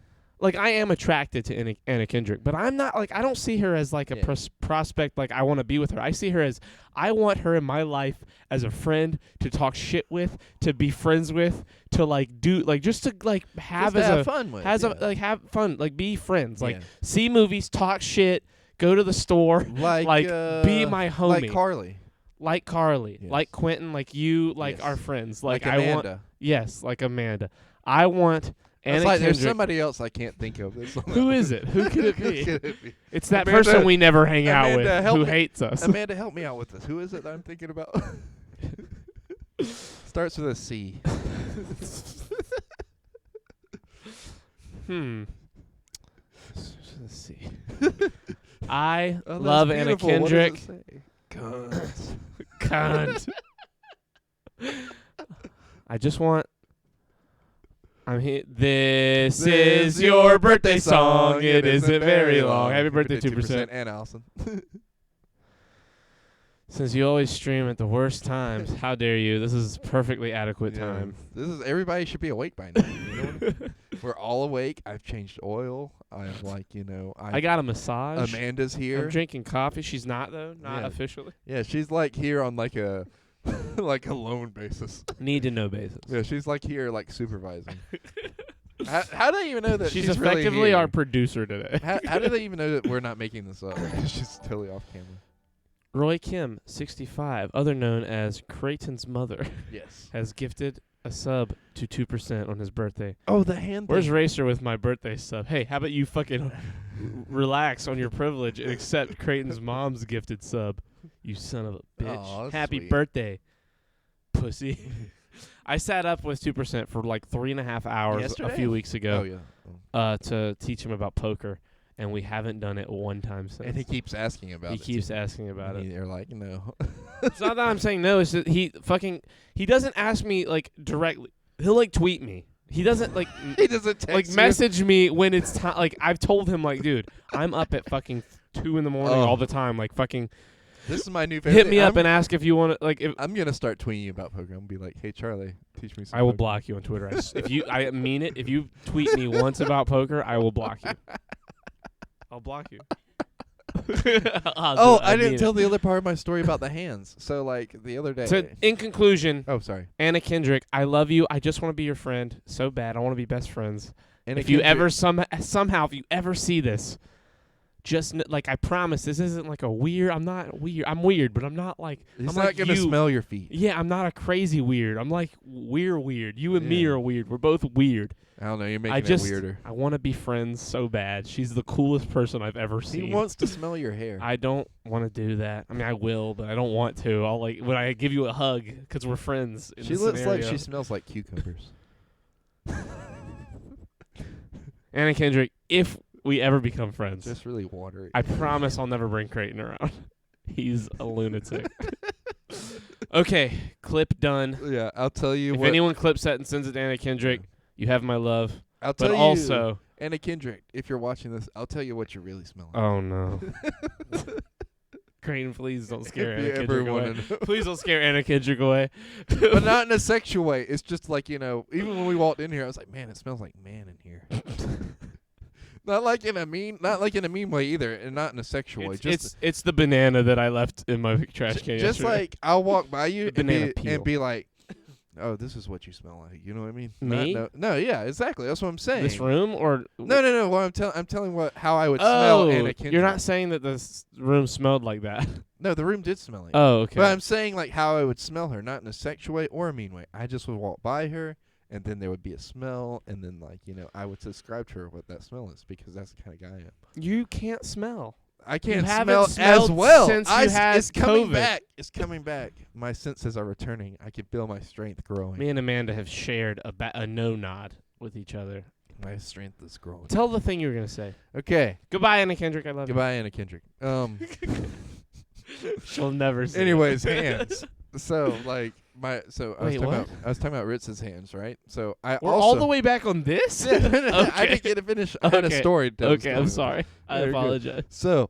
like I am attracted to Anna Kendrick, but I'm not like I don't see her as like a prospect. Like I want to be with her. I see her as I want her in my life as a friend to talk shit with, to be friends with, to like do like just to like have Just as to have a fun with. has yeah. a like have fun, like be friends, like Yeah. see movies, talk shit, go to the store, like be my homie, like Carly, like Carly, Yes. like Quentin, like you, like Yes. our friends, like I want Amanda. yes, like Amanda. I want Anna It's like Kendrick. there's somebody else I can't think of. Who is it? Who could it be? Who could it be? It's that Amanda- person we never hang out with Amanda, help who me. hates us. Amanda, help me out with this. Who is it that I'm thinking about? Starts with a C. Let's see. I Oh, that's love Anna beautiful. What does it Kendrick. say? Guns. Cunt. I just want. I'm here. This is your birthday song. It isn't very long. Happy birthday, 2%. And Allison. Since you always stream at the worst times, how dare you? This is perfectly adequate Yeah. time. This is everybody should be awake by now. You know? We're all awake. I've changed oil. I'm like, I got a massage. Amanda's here. I'm drinking coffee. She's not though. Not Yeah. officially. Yeah, she's like here on like a like a loan basis. Need to know basis. Yeah, she's like here like supervising. How do they even know that She's really effectively here? our producer today. How do they even know that we're not making this up? She's totally off camera. Roy Kim, 65, other known as Creighton's mother, Yes. has gifted a sub to 2% on his birthday. Oh, the hand. Where's thing. Racer with my birthday sub? Hey, how about you fucking relax on your privilege and accept Creighton's mom's gifted sub? You son of a bitch. Aw, that's Happy sweet. birthday, pussy. I sat up with 2% for like 3.5 hours Yesterday? a few weeks ago Oh yeah. to teach him about poker, and we haven't done it one time since. And he keeps asking about He it. keeps too. asking about it. They're like, no. It's not that I'm saying no. It's that he doesn't ask me like directly. He'll like tweet me. He doesn't like He doesn't text like you. message me when it's time. Like I've told him like, dude, I'm up at fucking 2 a.m. Oh. all the time. Like fucking This is my new favorite. hit me thing. up and ask if you want to. Like if I'm gonna start tweeting you about poker. I'm gonna be like, hey Charlie, teach me some. I will poker. block you on Twitter. I mean it. If you tweet me once about poker, I will block you. I'll block you. Oh, I didn't tell the other part of my story about the hands. So like the other day. So in conclusion, Oh, sorry. Anna Kendrick, I love you. I just want to be your friend so bad. I want to be best friends. And If you ever somehow if you ever see this, just like I promise, this isn't like a weird. I'm not weird. I'm weird, but I'm not like. he's I'm not like gonna you. smell your feet. Yeah, I'm not a crazy weird. I'm like we're weird. You and me Yeah. are weird. We're both weird. I don't know. You're making I just it weirder. I want to be friends so bad. She's the coolest person I've ever seen. He wants to smell your hair. I don't want to do that. I mean, I will, but I don't want to. I'll like when I give you a hug because we're friends. In She this looks like scenario. she smells like cucumbers. Anna Kendrick. If we ever become friends, Just really watery. I promise I'll never bring Creighton around. He's a lunatic. Okay, clip done. Yeah, I'll tell you If what. anyone clips that and sends it to Anna Kendrick, you have my love. I'll tell But you, also, Anna Kendrick, if you're watching this, I'll tell you what you're really smelling. oh no. Creighton, please don't scare If Anna you ever Kendrick away. wanna know. Please don't scare Anna Kendrick away. But not in a sexual way. It's just like, even when we walked in here, I was like, man, it smells like man in here. Not like in a mean way either, and not in a sexual way. It's the banana that I left in my trash can. Just yesterday. like I'll walk by you The and banana be, peel. and be like, oh, this is what you smell like. You know what I mean? Me? No, yeah, exactly. That's what I'm saying. this room or No. What I'm telling how I would Oh, smell Anna Kendrick. you're not saying that this room smelled like that. No, the room did smell like. Oh, okay. But I'm saying like how I would smell her, not in a sexual way or a mean way. I just would walk by her, and then there would be a smell, and then like I would describe to her what that smell is because that's the kind of guy I am. You can't smell. I can't haven't smell as smelled well. since you had it's coming COVID. back. It's coming back. My senses are returning. I can feel my strength growing. Me and Amanda have shared a no nod with each other. My strength is growing. Tell the thing you were gonna say. Okay. Goodbye, Anna Kendrick. I love Goodbye, Anna Kendrick. you. She'll never see. Anyways, hands. So like I was Wait, talking what? about Ritz's hands, right? So I We're also all the way back on this. I Okay. didn't get to finish. I had a Okay. story. that was Okay, I'm going on. sorry. I You're good. apologize. So,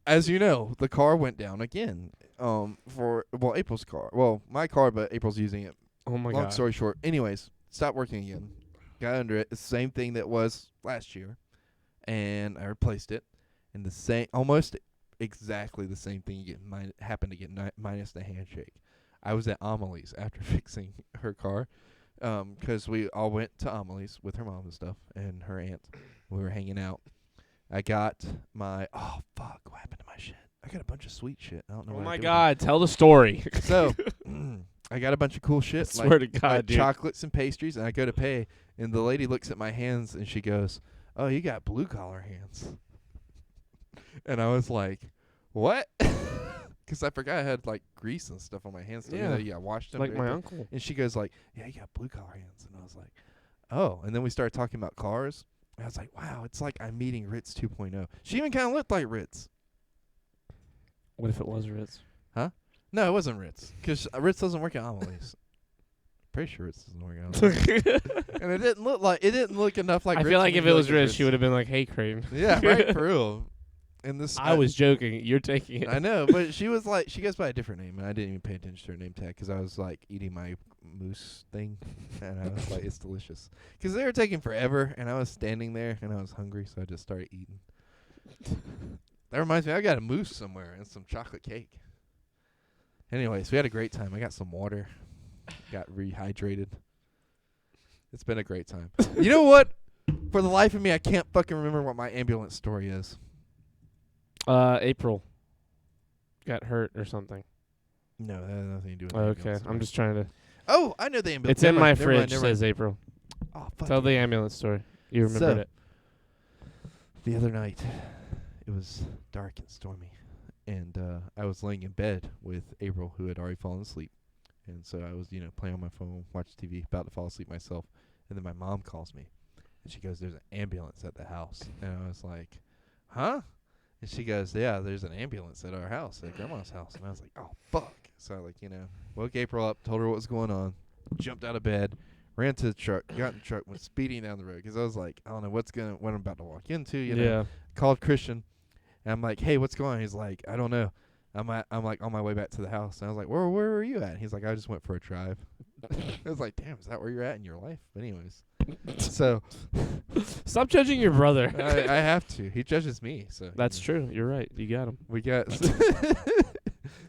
as you know, the car went down again. For April's car. Well, my car, but April's using it. Oh my Long god. story short. Anyways, stopped working again. got under it. It's the same thing that was last year, and I replaced it. And the same, almost exactly the same thing happened to get minus the handshake. I was at Amelie's after fixing her car, 'cause we all went to Amelie's with her mom and stuff and her aunt. We were hanging out. I got my what happened to my shit? I got a bunch of sweet shit. I don't know. Oh what I my did with God, tell the story. it. So I got a bunch of cool shit. Swear to God, like dude. chocolates and pastries, and I go to pay, and the lady looks at my hands and she goes, "Oh, you got blue collar hands." And I was like, "What?" Because I forgot I had like grease and stuff on my hands. So, Yeah. I washed them. Like my everything. uncle. And she goes like, "Yeah, you got blue collar hands." And I was like, "Oh." And then we started talking about cars. And I was like, "Wow, it's like I'm meeting Ritz 2.0." She even kind of looked like Ritz. What if it was Ritz? No, it wasn't Ritz, because Ritz doesn't work at Amelie's. Pretty sure Ritz doesn't work at Amelie's. And it didn't look enough like I Ritz. feel to like me if to it be was like Ritz, she would have been like, "Hey, Creighton." Yeah, right, for real. And this, I was joking. You're taking it. I know, but she was like, she goes by a different name, and I didn't even pay attention to her name tag because I was like eating my moose thing, and I was like, it's delicious. Because they were taking forever, and I was standing there, and I was hungry, so I just started eating. That reminds me, I got a moose somewhere and some chocolate cake. Anyways, we had a great time. I got some water, got rehydrated. It's been a great time. You know what? For the life of me, I can't fucking remember what my ambulance story is. April got hurt or something. No, that has nothing to do with the Okay, ambulance story. I'm just trying to. Oh, I know the ambulance. It's in my Never mind, fridge. never mind. Says April. Oh, fuck Tell you. the ambulance story. You remembered it. The other night, it was dark and stormy, and I was laying in bed with April, who had already fallen asleep. And so I was, playing on my phone, watching TV, about to fall asleep myself. And then my mom calls me, and she goes, "There's an ambulance at the house." And I was like, "Huh?" And she goes, "Yeah, there's an ambulance at our house, at Grandma's house." And I was like, "Oh, fuck." So I, woke April up, told her what was going on, jumped out of bed, ran to the truck, got in the truck, went speeding down the road. Because I was like, I don't know what I'm about to walk into, Yeah. Called Christian, and I'm like, "Hey, what's going on?" He's like, "I don't know." I'm like on my way back to the house, and I was like, where were you at? And he's like, "I just went for a drive." I was like, "Damn, is that where you're at in your life?" But anyways, so Stop judging your brother. I have to. He judges me, so That's true. You're right. You got him. we got.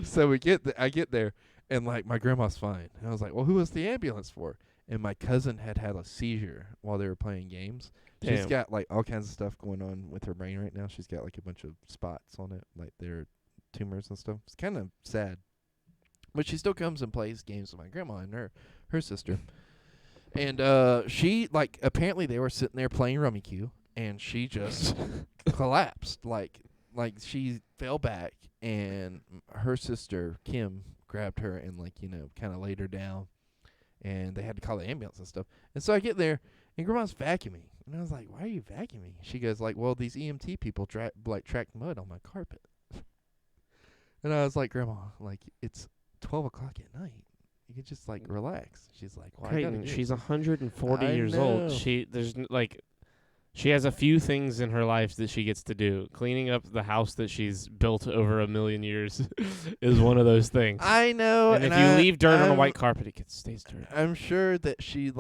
So I get there, and like my grandma's fine, and I was like, "Well, who was the ambulance for?" And my cousin had a seizure while they were playing games. She's Damn. got like all kinds of stuff going on with her brain right now. She's got like a bunch of spots on it, like they're tumors and stuff. It's kind of sad, but she still comes and plays games with my grandma and her sister. And she like apparently they were sitting there playing Rummikub, and she just collapsed. Like she fell back, and her sister Kim grabbed her and kind of laid her down, and they had to call the ambulance and stuff. And so I get there, and Grandma's vacuuming, and I was like, "Why are you vacuuming?" She goes like, "Well, these EMT people tracked mud on my carpet." And I was like, "Grandma, like it's 12 o'clock at night. You could just like relax." She's like, "Well, I gotta Creighton, do she's it." 140 I years know. old. She has a few things in her life that she gets to do. Cleaning up the house that she's built over 1,000,000 years is one of those things. I know. and if you leave dirt on a white carpet, it stays dirty. I'm sure that she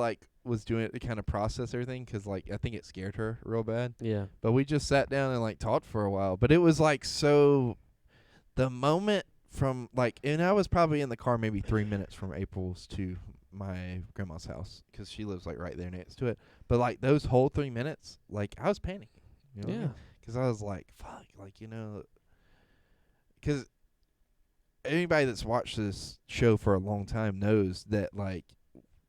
was doing it to kind of process everything, because I think it scared her real bad. Yeah. But we just sat down and talked for a while. But it was so the moment from and I was probably in the car maybe 3 minutes from April's to my grandma's house, because she lives right there next to it. But those whole 3 minutes, I was panicking. You know what I Yeah. mean? Because I was like, fuck, because anybody that's watched this show for a long time knows that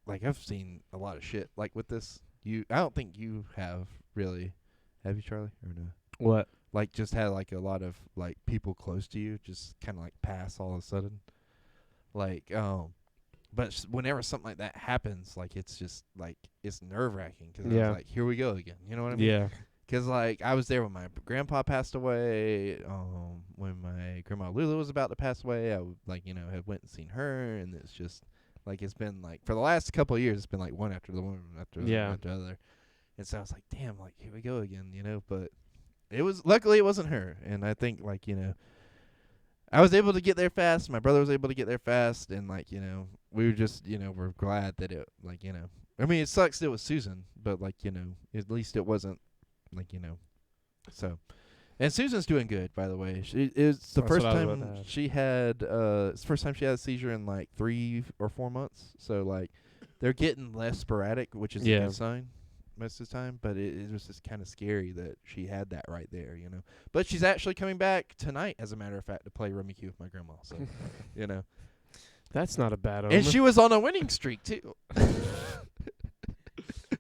I've seen a lot of shit with this. I don't think you have really, have you, Charlie, or no? What? Just had a lot of people close to you just kind of pass all of a sudden, but whenever something like that happens, it's just it's nerve wracking, because I was here we go again. You know what I mean? Yeah. Because I was there when my grandpa passed away. When my grandma Lula was about to pass away, I had went and seen her, and it's just it's been for the last couple of years, it's been one after the one after the other, and so I was like, damn, here we go again, But it was luckily it wasn't her, and I think I was able to get there fast. My brother was able to get there fast, and we were just we're glad that it I mean, it sucks it was Susan, but like, at least it wasn't like, so. And Susan's doing good, by the way. It's the That's first what I was time about to ask. she had it's the first time she had a seizure in like 3 or 4 months. So like they're getting less sporadic, which is a Yeah. good sign most of the time, but it was just kind of scary that she had that right there, But she's actually coming back tonight, as a matter of fact, to play Rummy Cube with my grandma. So, That's not a bad omen. And she was on a winning streak too.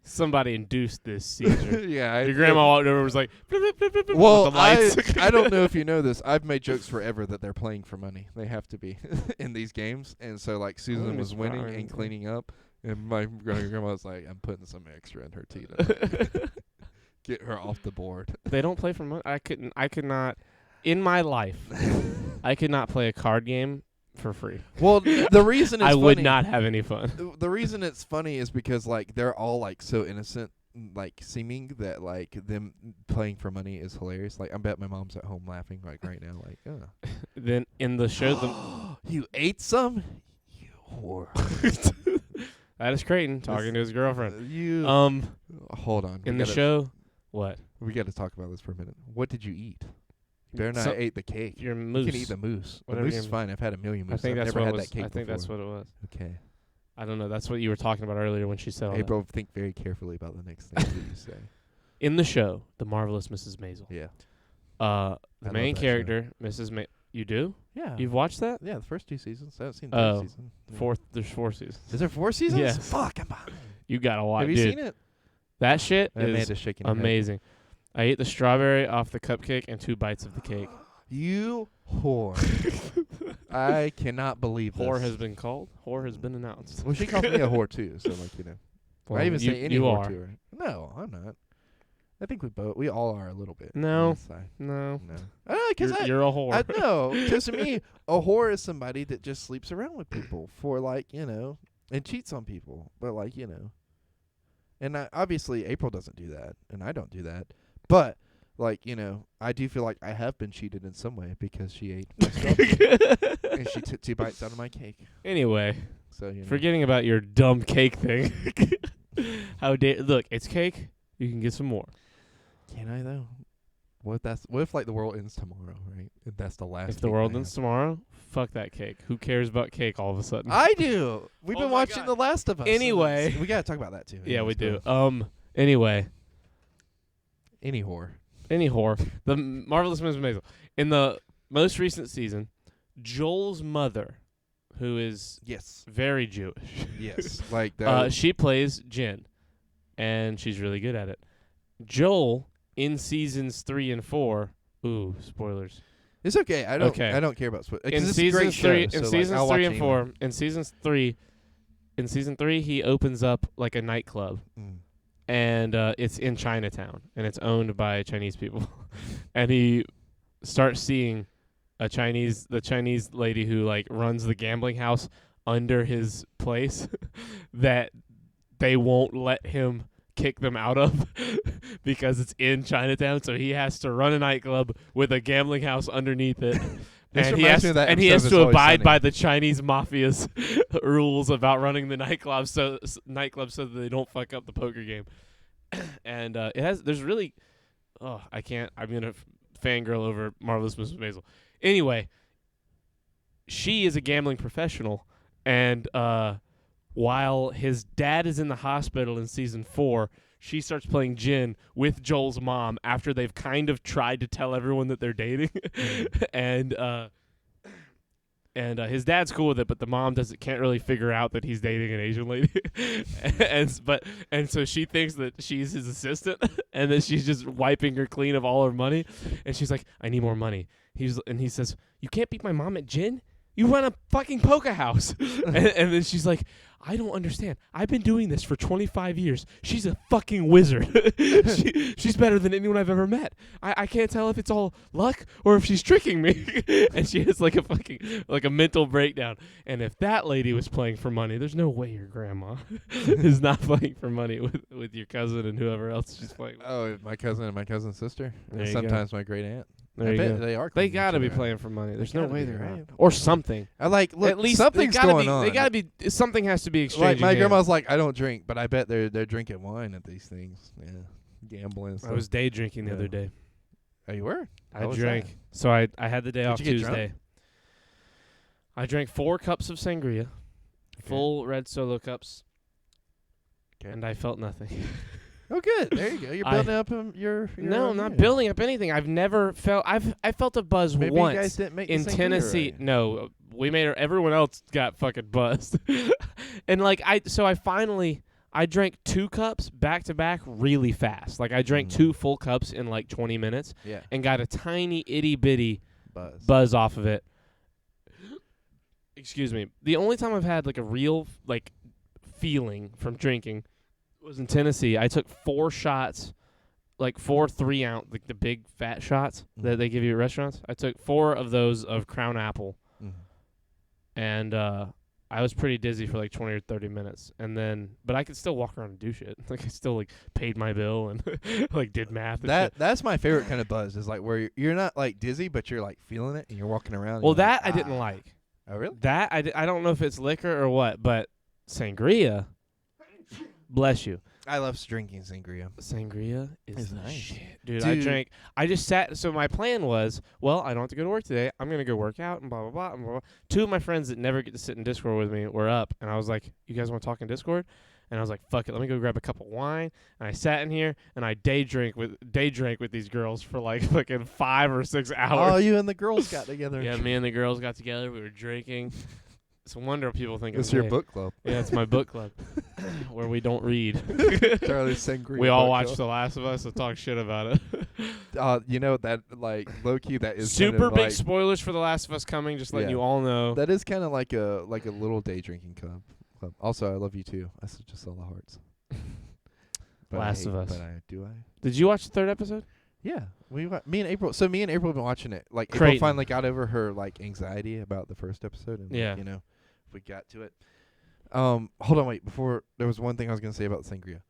Somebody induced this seizure. Yeah, Your grandma walked over and was like, blip, blip, blip, blip, blip, Well, with the lights. I don't know if you know this. I've made jokes forever that they're playing for money. They have to be in these games. And so, like, Susan wouldn't be was winning and surprised. cleaning up. And my grandma was like, I'm putting some extra in her tea to get her off the board. They don't play for money. I could not, in my life, I could not play a card game for free. Well, the reason it's I would funny- not have any fun. The reason it's funny is because, like, they're all, like, so innocent, like, seeming that, like, them playing for money is hilarious. Like, I bet my mom's at home laughing, like, right now, like, oh. Then in the show, You ate some? You whore. that is Creighton talking to his girlfriend. Hold on. In the show, what? We got to talk about this for a minute. What did you eat? You better not So- ate the cake. Your You moose. can eat the moose. The Whatever moose your is m- fine. I've had a million I moose. think I've that's never what had it was. that cake I think that's before. what it was. Okay. I don't know. That's what you were talking about earlier when she said all that. April, think very carefully about the next thing that you say. In the show, The Marvelous Mrs. Maisel, Yeah. the I main love that character, Mrs. You do? Yeah. You've watched that? Yeah, the first 2 seasons. I haven't seen the Oh, third season. Yeah. There's 4 seasons. Is there 4 seasons? Yes. Fuck, I'm behind. You gotta watch. Have you Dude, seen it? that shit is Amanda's shaking her head. amazing. I ate the strawberry off the cupcake and 2 bites of the cake. You whore. I cannot believe this. Whore has been called. Whore has been announced. Well, she calls me a whore too, so like, Well, I even you, say any you whore are. to her. No, I'm not. I think we all are a little bit. No. Inside. No. No. Because You're a whore. I know. Because to me, a whore is somebody that just sleeps around with people for like, and cheats on people. But like, and obviously April doesn't do that, and I don't do that. But like, I do feel like I have been cheated in some way because she ate my strawberry and she took 2 bites out of my cake. Anyway, So forgetting about your dumb cake thing. Look, it's cake. You can get some more. Can I though? What if like the world ends tomorrow, right? And that's the last. If the cake world I ends have. tomorrow, fuck that cake. Who cares about cake all of a sudden? I do. We've Oh been my watching God. The Last of Us. Anyway. we gotta talk about that too. Yeah, we Anyways, do. go. Anyway, Any whore. any whore. The Marvelous Mrs. Maisel. In the most recent season, Joel's mother, who is Yes. very Jewish, Yes. Like that. she plays Jen, and she's really good at it. Joel in seasons 3 and 4. Ooh, spoilers. It's okay. I don't. Okay. I don't care about split. In It's a great seasons 3, show, in so, seasons I'll 3 watch and anyway. 4, in season 3, he opens up like a nightclub. Mm. And it's in Chinatown, and it's owned by Chinese people. And he starts seeing the Chinese lady who like runs the gambling house under his place that they won't let him kick them out of because it's in Chinatown. So he has to run a nightclub with a gambling house underneath it. This And he reminds has, me of that and he episode has of to It's Always abide Sunny. by the Chinese mafia's rules about running the nightclub, so that they don't fuck up the poker game. And there's really, I'm gonna fangirl over Marvelous Mrs. Maisel. Anyway, she is a gambling professional, and while his dad is in the hospital in season 4, she starts playing gin with Joel's mom after they've kind of tried to tell everyone that they're dating. And his dad's cool with it, but the mom can't really figure out that he's dating an Asian lady. and so she thinks that she's his assistant, and that she's just wiping her clean of all her money. And she's like, "I need more money." And he says, "You can't beat my mom at gin? You run a fucking poker house." and then she's like, "I don't understand. I've been doing this for 25 years. She's a fucking wizard. She's better than anyone I've ever met. I can't tell if it's all luck or if she's tricking me." And she has like a mental breakdown. And if that lady was playing for money, there's no way your grandma is not playing for money with your cousin and whoever else she's playing with. Oh, my cousin and my cousin's sister. There And you go. sometimes my great aunt. There I you bet go. they are. They cleaning gotta each be other playing for money. There's no gotta way be, they're right? not. Or something. out. I like look. At least something's they gotta going be, on. They gotta be. Something has to be exchanging. Like my hands. grandma's like, I don't drink, but I bet they're drinking wine at these things. Yeah, gambling and stuff. I was day drinking the Yeah. other day. Oh, you were? I How was drank. that? So I had the day Did off you get drunk? Tuesday. I drank 4 cups of sangria, full red solo cups, and I felt nothing. Oh, good. There you go. You're building up your No, I'm not building up anything. I've never felt. I felt a buzz Maybe once you guys didn't make in the sangria Tennessee. right. No, we made. Everyone else got fucking buzzed, and like I drank 2 cups back to back really fast. Like I drank 2 full cups in like 20 minutes, Yeah. and got a tiny itty bitty Buzz off of it. Excuse me. The only time I've had like a real like feeling from drinking was in Tennessee. I took 4 shots, like 4 3-ounce, like the big fat shots that they give you at restaurants. I took 4 of those of Crown Apple, and I was pretty dizzy for like 20 or 30 minutes, and then but I could still walk around and do shit. Like I still like paid my bill and like did math. And shit. That's my favorite kind of buzz. Is like where you're not like dizzy, but you're like feeling it and you're walking around. Well, and you're that like, I didn't like. Oh, really? That I don't know if it's liquor or what, but sangria. Bless you. I love drinking sangria. Sangria is It's the nice. shit. Dude, I just sat. So my plan was, well, I don't have to go to work today. I'm going to go work out and blah, blah, blah, and blah, blah. 2 of my friends that never get to sit in Discord with me were up. And I was like, you guys want to talk in Discord? And I was like, fuck it. Let me go grab a cup of wine. And I sat in here and I day drank with these girls for like fucking 5 or 6 hours. Oh, you and the girls got together. Yeah, me and the girls got together. We were drinking. It's a wonder people think It's I'm your gay. book club. Yeah, it's my book club where we don't read. Charlie's sangria. We all book watch club. The Last of Us and talk shit about it. You know that like low key that is Super kind of big like, spoilers for The Last of Us coming. Just letting Yeah. you all know. That is kind of like a little day drinking club. Also, I love you too. I just saw the hearts. But Last of Us. But I. Did you watch the 3rd episode? Yeah, me and April. So me and April have been watching it. Like Creighton. April finally got over her like anxiety about the first episode, and Yeah. like, we got to it. Hold on, wait. Before there was one thing I was gonna say about the sangria.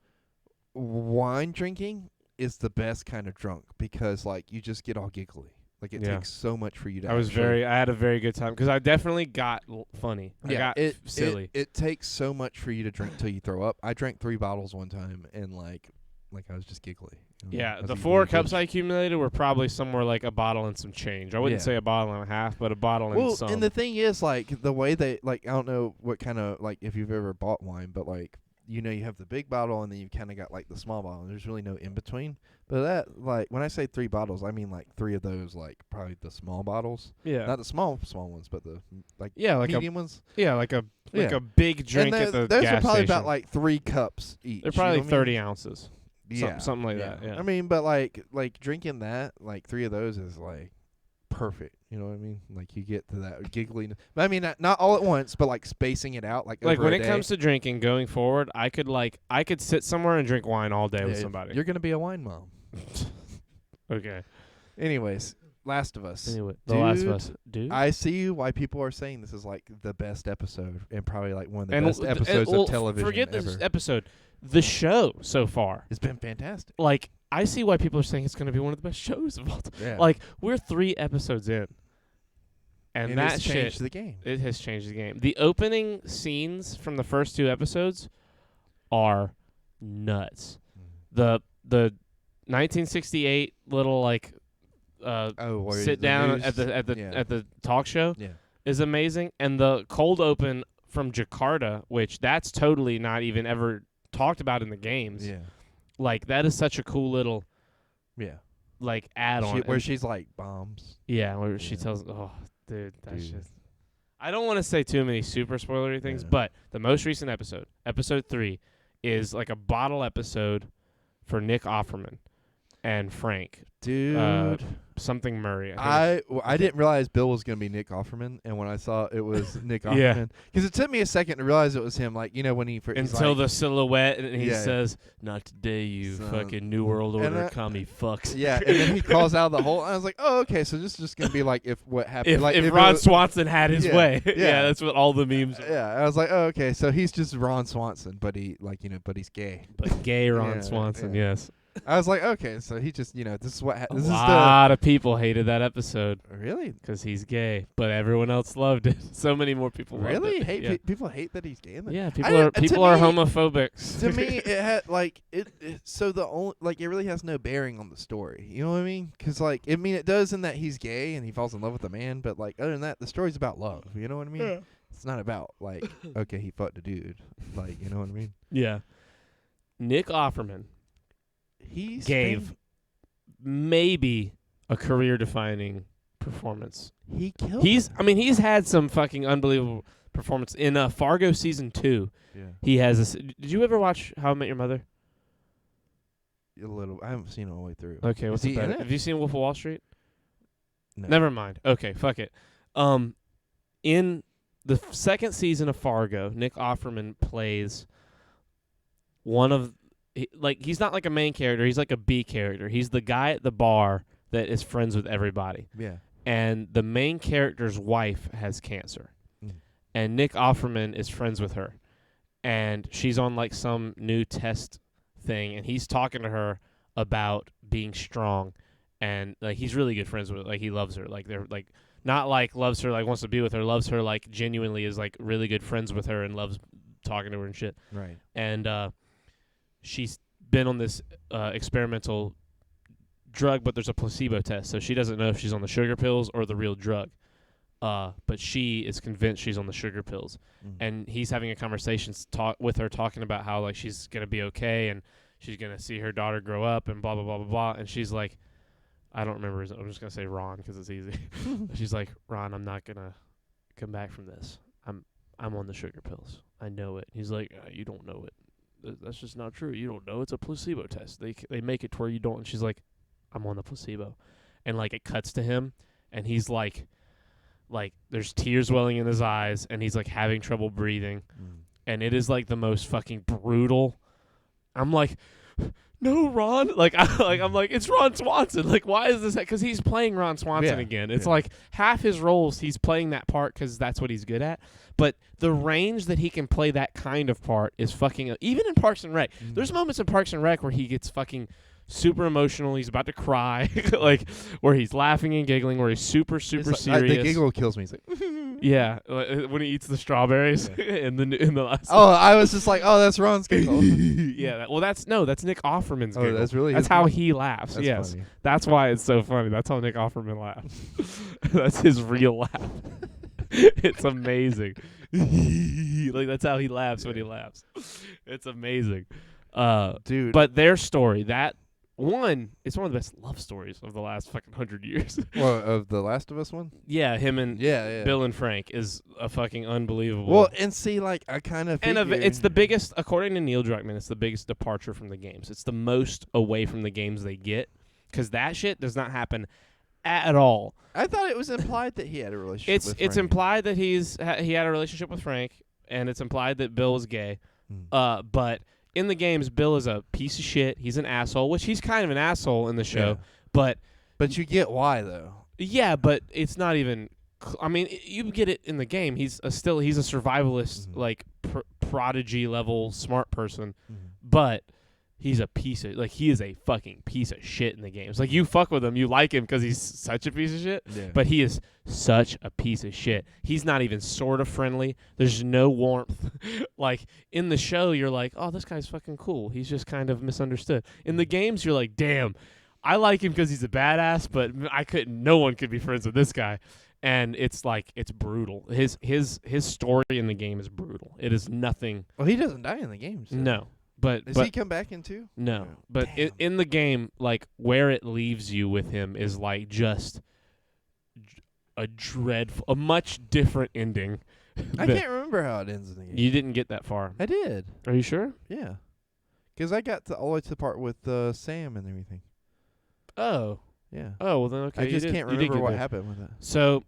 Wine drinking is the best kind of drunk because like you just get all giggly. Like it Yeah. takes so much for you to. I had a very good time because I definitely got funny. I Yeah, got silly. It takes so much for you to drink till you throw up. I drank 3 bottles one time and like I was just giggly. Yeah, the 4 cups I accumulated were probably somewhere like a bottle and some change. I wouldn't Yeah. say a bottle and a half, but a bottle and some. And the thing is, like, the way they, like, I don't know what kind of, like, if you've ever bought wine, but, like, you have the big bottle and then you kind of got, like, the small bottle. And there's really no in between. But that, like, when I say 3 bottles, I mean, like, 3 of those, like, probably the small bottles. Yeah. Not the small ones, but the, like, like medium ones. Yeah, like a Yeah. big drink and at the those gas are probably station. about, like, 3 cups each. They're probably you know what I mean? 30 ounces. Yeah. Something like that, yeah. I mean, but, like drinking that, like, 3 of those is, like, perfect. You know what I mean? Like you get to that giggly. I mean, not all at once, but like spacing it out. Like Like over when a it day. comes to drinking going forward, I could sit somewhere and drink wine all day with Yeah, somebody. You're gonna be a wine mom. Okay. Anyways, Last of Us. Anyway, The Last of Us. Dude. I see why people are saying this is like the best episode and probably like one of the best and episodes well, of television forget ever. this episode. The show so far. It's been fantastic. Like, I see why people are saying it's going to be one of the best shows of all time. Yeah. Like, we're 3 episodes in. And that it's shit, changed the game. it has changed the game. The opening scenes from the first 2 episodes are nuts. The 1968 little like sit down at the talk show is amazing, and the cold open from Jakarta, which that's totally not even ever talked about in the games. Yeah. Like that is such a cool little like add on Where she's like bombs. Yeah, where she tells dude, that shit. I don't want to say too many super spoilery things, but the most recent episode 3, is like a bottle episode for Nick Offerman and Frank. Dude. Something Murray. I didn't realize Bill was going to be Nick Offerman, and when I saw it was Nick Yeah. Offerman, because it took me a second to realize it was him. Like, when he until like, the silhouette, and he Yeah. says, "Not today, you Son." fucking New World And Order I- commie fucks." Yeah, and then he crawls out of the hole. And I was like, oh, okay, so this is just going to be like if what happened. If, like if it Ron was- Swanson had his Yeah, way, yeah. that's what all the memes. Are. Yeah, I was like, oh, okay, so he's just Ron Swanson, but he but he's gay. But gay Ron Yeah, Swanson, yeah. yes. I was like, okay, so he just, this is what A lot of people hated that episode really, because he's gay, but everyone else loved it. So many more people loved really it. hate people hate that he's gay. In that? Yeah, to people are me- homophobic. To me, it had like so the only it really has no bearing on the story. You know what I mean? Because it does in that he's gay and he falls in love with a man, but other than that, the story's about love. You know what I mean? Yeah. It's not about okay, he fucked a dude. You know what I mean? Yeah. Nick Offerman He's gave maybe a career-defining performance. He killed. He's had some fucking unbelievable performance in Fargo season 2. Yeah. He has this. Did you ever watch How I Met Your Mother? A little. I haven't seen it all the way through. Okay, what's he it in better? it? Have you seen Wolf of Wall Street? No. Never mind. Okay, fuck it. In the second season of Fargo, Nick Offerman plays one of he's not like a main character, he's like a B character. He's the guy at the bar that is friends with everybody. Yeah. And the main character's wife has cancer. Mm. And Nick Offerman is friends with her. And she's on some new test thing, and he's talking to her about being strong, and he's really good friends with her. He loves her. They're not loves her, wants to be with her, loves her genuinely, is really good friends with her and loves talking to her and shit. Right. And she's been on this experimental drug, but there's a placebo test, so she doesn't know if she's on the sugar pills or the real drug. But she is convinced she's on the sugar pills. Mm. And he's having a conversation with her, talking about how she's gonna be okay and she's gonna see her daughter grow up and blah blah blah blah blah. And she's like, I don't remember his. I'm just gonna say Ron because it's easy. She's like, Ron, I'm not gonna come back from this. I'm on the sugar pills. I know it. He's like, you don't know it. That's just not true. You don't know. It's a placebo test. They make it to where you don't. And she's like, I'm on the placebo. And it cuts to him, and he's like there's tears welling in his eyes, and he's having trouble breathing. Mm. And it is the most fucking brutal. I'm like, no, Ron. I'm like, it's Ron Swanson. Why is this? Because he's playing Ron Swanson again. It's half his roles he's playing that part because that's what he's good at. But the range that he can play that kind of part is fucking. Even in Parks and Rec, there's moments in Parks and Rec where he gets fucking super emotional. He's about to cry, where he's laughing and giggling, where he's super serious. The giggle kills me. He's like, yeah, when he eats the strawberries in the last. oh, I was just like, oh, that's Ron's giggle. Yeah, that's Nick Offerman's giggle. Oh, that's really. That's how he laughs. That's yes, funny. that's why it's so funny. That's how Nick Offerman laughs. That's his real laugh. It's amazing. That's how he laughs when he laughs. It's amazing, Dude. But their story, it's one of the best love stories of the last fucking 100 years. Well, of the Last of Us one. Yeah, him and Yeah. Bill and Frank is a fucking unbelievable. Well, and see, I kind of. And it's the biggest, according to Neil Druckmann, it's the biggest departure from the games. It's the most away from the games they get, because that shit does not happen at all. I thought it was implied that he had a relationship. with It's Frank. implied that he had a relationship with Frank, and it's implied that Bill was gay. But in the games, Bill is a piece of shit. He's an asshole, which he's kind of an asshole in the show. Yeah. But you get why though. yeah, but it's not even. You get it in the game. He's a survivalist, prodigy level smart person, but he's a piece of he is a fucking piece of shit in the games. You fuck with him, you like him because he's such a piece of shit. Yeah. But he is such a piece of shit. He's not even sort of friendly. There's no warmth. In the show, you're like, oh, this guy's fucking cool. He's just kind of misunderstood. In the games, you're like, damn, I like him because he's a badass, but no one could be friends with this guy. And it's it's brutal. His story in the game is brutal. It is nothing. Well, he doesn't die in the games. So. No. But Does he come back in too? No. Oh, but in the game, where it leaves you with him is just a much different ending. I can't remember how it ends in the game. You didn't get that far. I did. Are you sure? Yeah. Because I got all the way to the part with Sam and everything. Oh. Yeah. Oh, well then okay. I just can't remember what happened with it. So,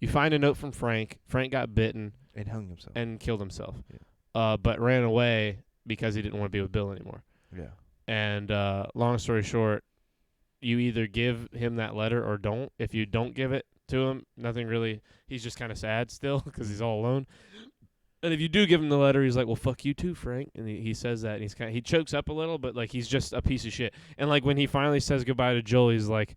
you find a note from Frank. Frank got bitten. And hung himself. And killed himself. Yeah. But ran away because he didn't want to be with Bill anymore. Yeah. And long story short, you either give him that letter or don't. If you don't give it to him, nothing really. He's just kind of sad still because he's all alone. And if you do give him the letter, he's like, "Well, fuck you too, Frank." And he says that, and he chokes up a little, but like he's just a piece of shit. And like when he finally says goodbye to Joel, he's like,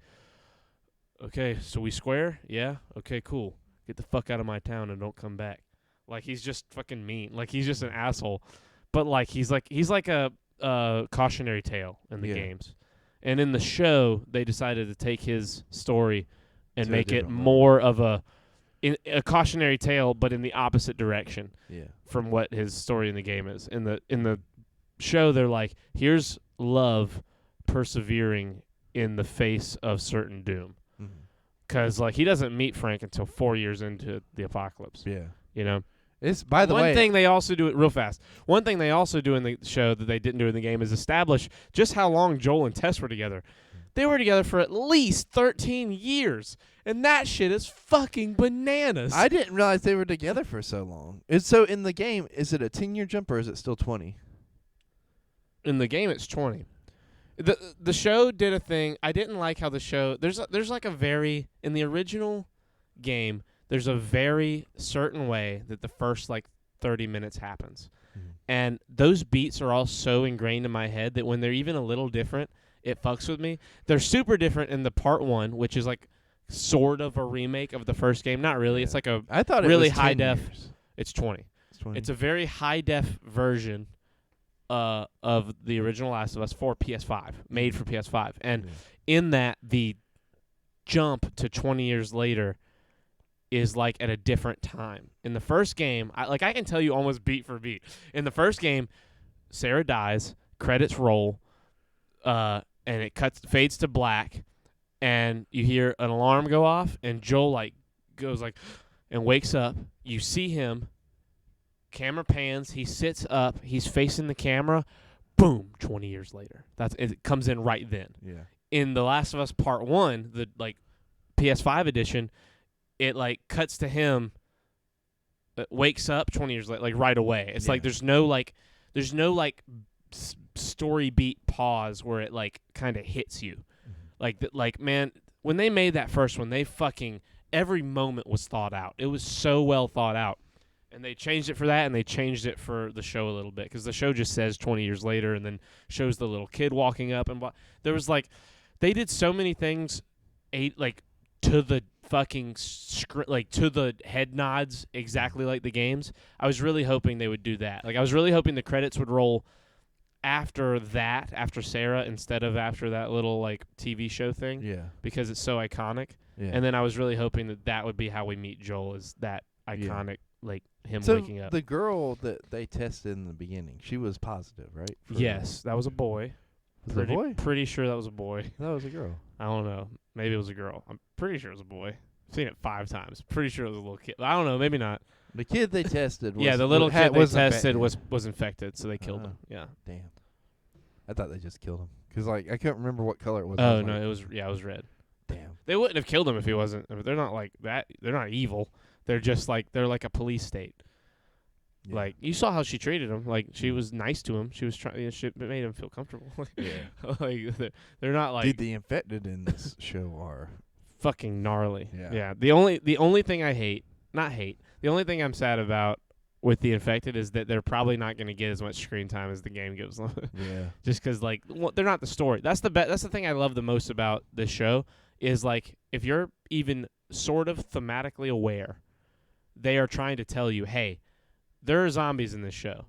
"Okay, so we square? Yeah. Okay, cool. Get the fuck out of my town and don't come back." Like he's just fucking mean. Like he's just an asshole. But like he's like a cautionary tale in the games. And in the show, they decided to take his story and To a make it different more of a cautionary tale, but in the opposite direction Yeah. from what his story in the game is. In the show, they're like, here's love persevering in the face of certain doom. Mm-hmm. 'Cause like he doesn't meet Frank until 4 years into the apocalypse. Yeah. You know. It's by the way. One thing they also do it real fast. One thing they also do in the show that they didn't do in the game is establish just how long Joel and Tess were together. They were together for at least 13 years, and that shit is fucking bananas. I didn't realize they were together for so long. So in the game, is it a 10-year jump or is it still 20? In the game, it's 20. The show did a thing. I didn't like how the show. There's like a very in the original game. There's a very certain way that the first like 30 minutes happens. Mm-hmm. And those beats are all so ingrained in my head that when they're even a little different, it fucks with me. They're super different in the part 1, which is like sort of a remake of the first game. Not really. Yeah. It's like a I thought really it was high 10 def. years. It's 20. It's 20. It's a very high def version of the original Last of Us for PS5, made for PS5. And in that, the jump to 20 years later is like at a different time. In the first game, I can tell you almost beat for beat. In the first game, Sarah dies, credits roll, and it fades to black, and you hear an alarm go off, and Joel like goes like and wakes up. You see him. Camera pans. He sits up. He's facing the camera. Boom. 20 years later. It comes in right then. Yeah. In The Last of Us Part 1, the like PS5 edition, it like cuts to him. Wakes up 20 years later, like right away. It's like there's no story beat pause where it like kind of hits you. Mm-hmm. Like man, when they made that first one, they fucking every moment was thought out. It was so well thought out. And they changed it for that, and they changed it for the show a little bit because the show just says 20 years later, and then shows the little kid walking up, and there was like, they did so many things, to the fucking to the head nods exactly like the games. I was really hoping they would do that. Like I was really hoping the credits would roll after Sarah instead of after that little like TV show thing. Yeah. Because it's so iconic. Yeah. And then I was really hoping that would be how we meet Joel, is that iconic. Like him so waking up. The girl that they tested in the beginning, she was positive, right? Yes, that was a boy. Was it a boy? Pretty sure that was a boy. That was a girl. I don't know. Maybe it was a girl. I'm pretty sure it was a boy. I've seen it 5 times. Pretty sure it was a little kid. I don't know. Maybe not. The kid they tested was... Yeah, the little kid they was tested infected. was infected, so they killed him. Yeah. Damn. I thought they just killed him. Because, like, I couldn't remember what color it was. Oh, no, it was red. Damn. They wouldn't have killed him if he wasn't. They're not like that. They're not evil. They're just like, they're like a police state. Yeah. Like, you saw how she treated him. Like, she was nice to him. She was trying. She made him feel comfortable. Yeah. Like, they're not like. Dude, the infected in this show are fucking gnarly. Yeah. The only thing the only thing I'm sad about with the infected is that they're probably not going to get as much screen time as the game gives them. Yeah. Just because like they're not the story. That's the thing I love the most about this show is like if you're even sort of thematically aware, they are trying to tell you, hey, there are zombies in this show.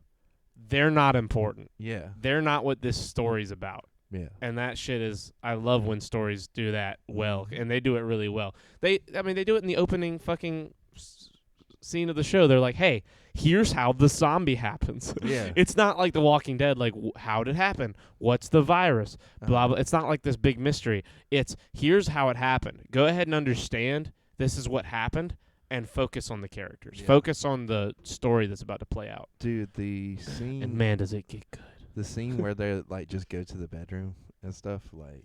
They're not important. Yeah. They're not what this story's about. Yeah. And that shit is, I love when stories do that well, and they do it really well. They do it in the opening fucking scene of the show. They're like, hey, here's how the zombie happens. Yeah. It's not like The Walking Dead, like, how did it happen? What's the virus? Blah, blah. It's not like this big mystery. It's, here's how it happened. Go ahead and understand this is what happened, and focus on the characters. Yeah. Focus on the story that's about to play out. Dude, the scene... And man, does it get good. The scene where they like just go to the bedroom and stuff, like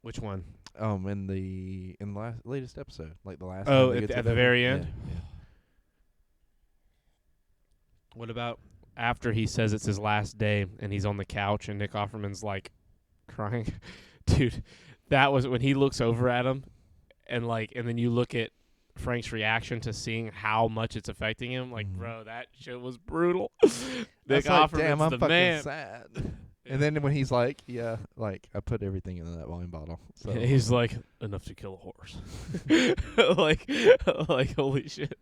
Which one? in the latest episode, like the last. Oh, time they go to at the bedroom. very end? Yeah. What about after he says it's his last day and he's on the couch and Nick Offerman's like crying? Dude, that was when he looks over at him and then you look at Frank's reaction to seeing how much it's affecting him. Like, bro, that shit was brutal. That's Nick like, Offerman's damn, I'm the fucking man. sad. And then when he's like, yeah, like, I put everything in that wine bottle. So He's like, enough to kill a horse. like holy shit.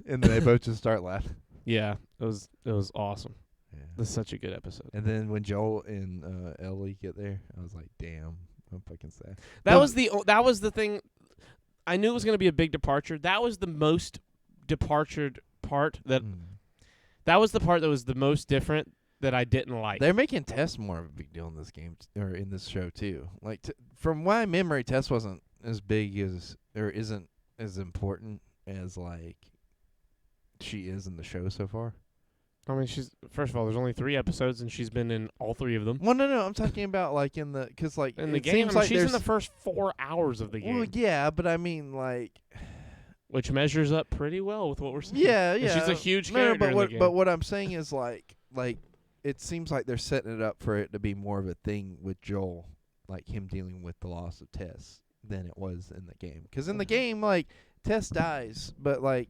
and then they both just start laughing. Yeah, it was awesome. Yeah. This is such a good episode. And then when Joel and Ellie get there, I was like, damn, I'm fucking sad. That No, was the thing. I knew it was going to be a big departure. That was the most departured part. That was the part that was the most different that I didn't like. They're making Tess more of a big deal in this game or in this show too. Like from my memory, Tess wasn't as big as or isn't as important as like she is in the show so far. I mean, first of all, there's only 3 episodes, and she's been in all 3 of them. Well, no, I'm talking about like in the because like In the it game, seems like she's in there's the first 4 hours of the game, well, yeah, but I mean like. which measures up pretty well with what we're seeing. Yeah, And yeah. she's a huge No, character but in what the game. but what I'm saying is like it seems like they're setting it up for it to be more of a thing with Joel, like him dealing with the loss of Tess than it was in the game. Because in the game, like Tess dies, but like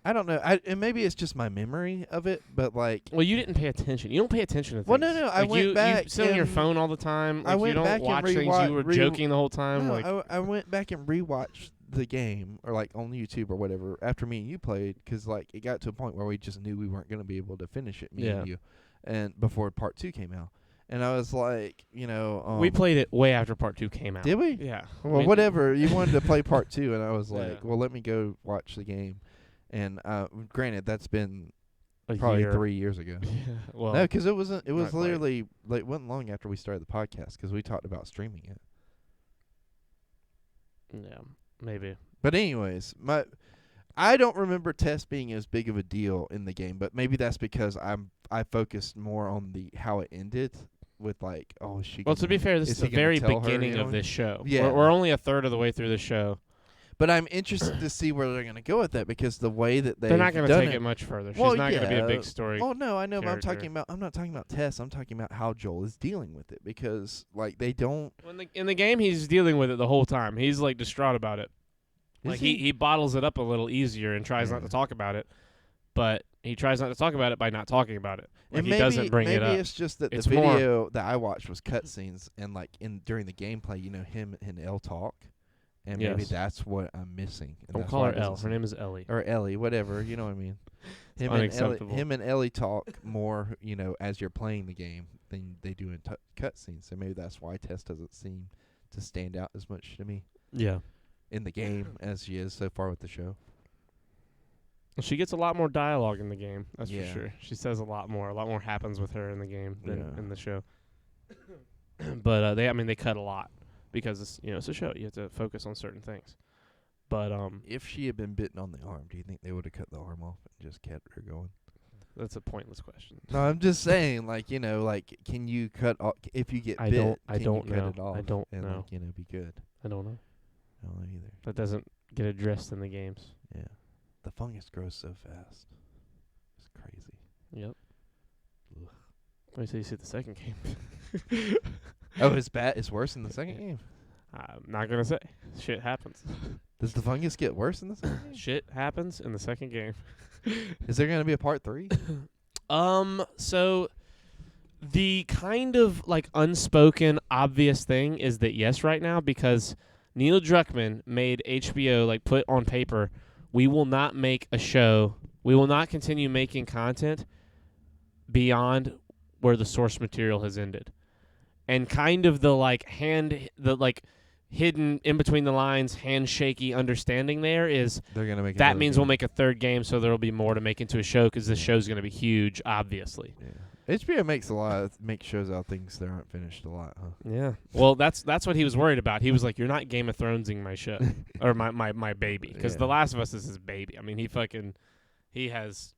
I don't know. And maybe it's just my memory of it, but like. Well, you didn't pay attention. You don't pay attention to things. Well, no. I Like, went back. You sit on your and- phone all the time. Like, I went you don't back and watch things. You were joking the whole time. No, Like, I went back and rewatched the game, or like on YouTube or whatever, after me and you played, because like it got to a point where we just knew we weren't going to be able to finish it, me and you, and before part 2 came out, and I was like, we played it way after part 2 came out. Did we? Yeah. Well, whatever. You wanted to play part 2, and I was like, Yeah. well, let me go watch the game. And granted, that's been A probably year. 3 years ago. Yeah. Well, No, because it wasn't. It was not quite. literally like it wasn't long after we started the podcast because we talked about streaming it. yeah, maybe. But anyways, I don't remember Tess being as big of a deal in the game, but maybe that's because I focused more on the how it ended with like, oh, is she. Well, to be fair, this is the he gonna very tell her, beginning you know? of this show. Yeah. We're only a third of the way through the show. But I'm interested to see where they're going to go with that because the way that They're not going going to to take it much further. She's Well, not going to be a yeah. big story. Oh no, I know, but character. I'm not talking about Tess. I'm talking about how Joel is dealing with it because like they don't. In the game, he's dealing with it the whole time. He's like distraught about it. Like he bottles it up a little easier and tries not to talk about it, but he tries not to talk about it by not talking about it. Like And he doesn't bring it up. Maybe it's just that It's the more- video that I watched was cutscenes and like during the gameplay, him and Elle talk, and maybe Yes. that's what I'm missing. And Don't that's call why her it doesn't Elle. Her seem- name is Ellie. or Ellie, whatever, you know what I mean. unacceptable. Him and Ellie talk more, as you're playing the game than they do in cutscenes. So maybe that's why Tess doesn't seem to stand out as much to me Yeah. in the game as she is so far with the show. She gets a lot more dialogue in the game. That's Yeah. for sure. She says a lot more. A lot more happens with her in the game than Yeah. in the show. But they cut a lot because it's a show. You have to focus on certain things. But If she had been bitten on the arm, do you think they would have cut the arm off and just kept her going? that's a pointless question. No, I'm just saying, can you cut off if you get I bit? don't- I can don't you cut know. it off I don't and know. be good. I don't know. I don't know either. That doesn't get addressed in the games. Yeah, the fungus grows so fast. It's crazy. Yep. Ugh. Wait till you see the second game. Oh, it's bad. It's worse in the second game. I'm not gonna say. Shit happens. Does the fungus get worse in the second game? Shit happens in the second game. Is there gonna be a part 3? So the kind of like unspoken obvious thing is that yes, right now, because Neil Druckmann made HBO like put on paper, we will not make a show. We will not continue making content beyond where the source material has ended. And kind of the hidden in between the lines, handshaky understanding there is They're gonna make. that another means game. we'll make a third game, so there will be more to make into a show because this show's going to be huge, obviously. Yeah. HBO makes shows out of things that aren't finished a lot, huh? Yeah. Well, that's what he was worried about. He was like, "You're not Game of Thronesing my show or my baby," because Yeah. The Last of Us is his baby. I mean, he has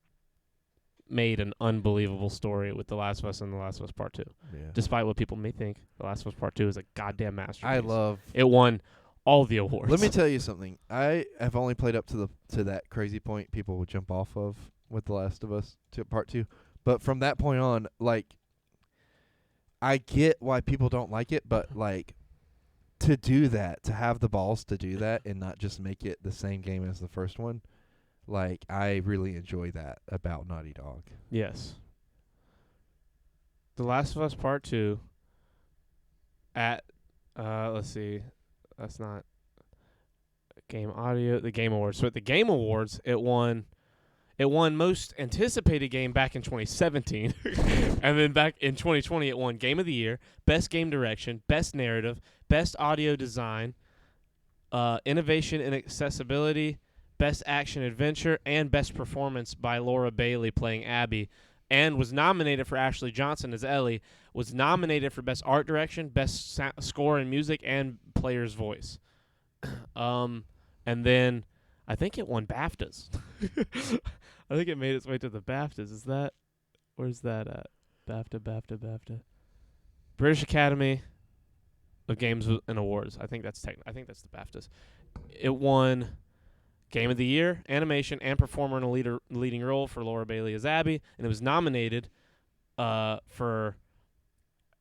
made an unbelievable story with The Last of Us and The Last of Us Part 2. Yeah. Despite what people may think, The Last of Us Part 2 is a goddamn masterpiece. I love. it. Won all the awards. Let me tell you something. I have only played up to that crazy point people would jump off of with The Last of Us to Part 2, but from that point on, like, I get why people don't like it, but like, to do that, to have the balls to do that and not just make it the same game as the first one, like, I really enjoy that about Naughty Dog. Yes. The Last of Us Part 2 at, let's see, that's not Game Audio, the Game Awards. So at the Game Awards, it won Most Anticipated Game back in 2017. And then back in 2020, it won Game of the Year, Best Game Direction, Best Narrative, Best Audio Design, Innovation and Accessibility, Best Action Adventure, and Best Performance by Laura Bailey playing Abby, and was nominated for Ashley Johnson as Ellie, was nominated for Best Art Direction, Best Score and Music, and Player's Voice. And then I think it won BAFTAs. I think it made its way to the BAFTAs. Where's that at? BAFTA. British Academy of Games and Awards. I think that's the BAFTAs. It won Game of the Year, Animation, and Performer in a leading role for Laura Bailey as Abby, and it was nominated for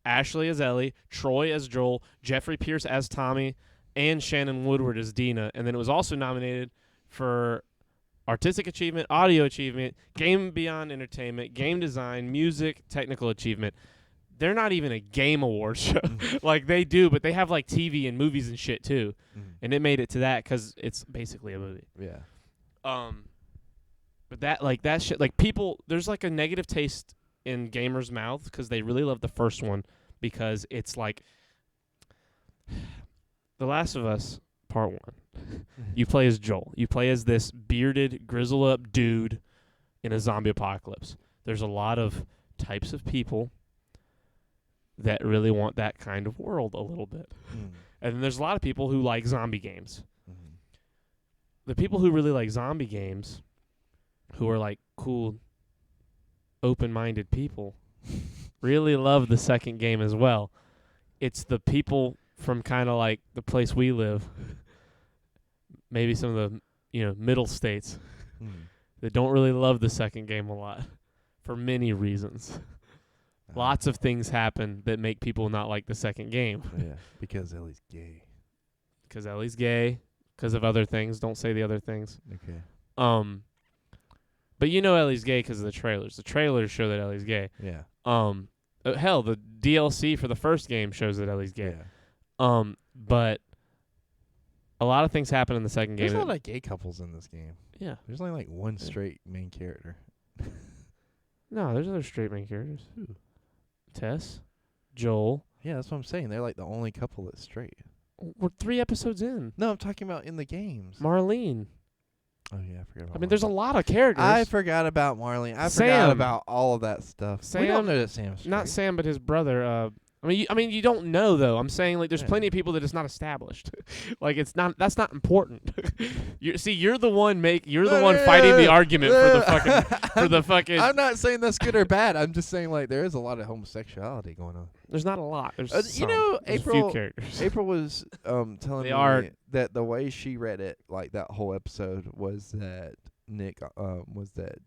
Ashley as Ellie, Troy as Joel, Jeffrey Pierce as Tommy, and Shannon Woodward as Dina. And then it was also nominated for Artistic Achievement, Audio Achievement, Game Beyond Entertainment, Game Design, Music, Technical Achievement. They're not even a game award show. Like, they do, but they have, like, TV and movies and shit, too. And it made it to that because it's basically a movie. Yeah. But that shit, like, people, there's, like, a negative taste in gamers' mouths because they really love the first one because it's, like, The Last of Us Part 1. You play as Joel. You play as this bearded, grizzled-up dude in a zombie apocalypse. There's a lot of types of people that really want that kind of world a little bit. And then there's a lot of people who like zombie games. The people who really like zombie games, who are like cool, open-minded people, really love the second game as well. It's the people from kind of like the place we live, maybe some of the middle states, that don't really love the second game a lot for many reasons. Lots of things happen that make people not like the second game. Yeah, because Ellie's gay. Because Ellie's gay. Because of other things. Don't say the other things. Okay. But Ellie's gay because of the trailers. The trailers show that Ellie's gay. Yeah. Hell, the DLC for the first game shows that Ellie's gay. Yeah. But a lot of things happen in the second game. There's a lot of gay couples in this game. Yeah. There's only like one straight main character. No, there's other straight main characters. Who? Tess, Joel. Yeah, that's what I'm saying. They're like the only couple that's straight. We're 3 episodes in. No, I'm talking about in the games. Marlene. Oh, yeah, I forgot about I mean, there's a lot of characters. I forgot about Marlene. I Sam. forgot about all of that stuff. Sam, We don't know that Sam's straight. Not Sam, but his brother. I mean, you don't know though. I'm saying like there's plenty of people that it's not established. Like that's not important. You're the one fighting the argument for the fucking. I'm not saying that's good or bad. I'm just saying like there is a lot of homosexuality going on. There's not a lot. There's April. a few characters. April was telling me that the way she read it, like that whole episode, was that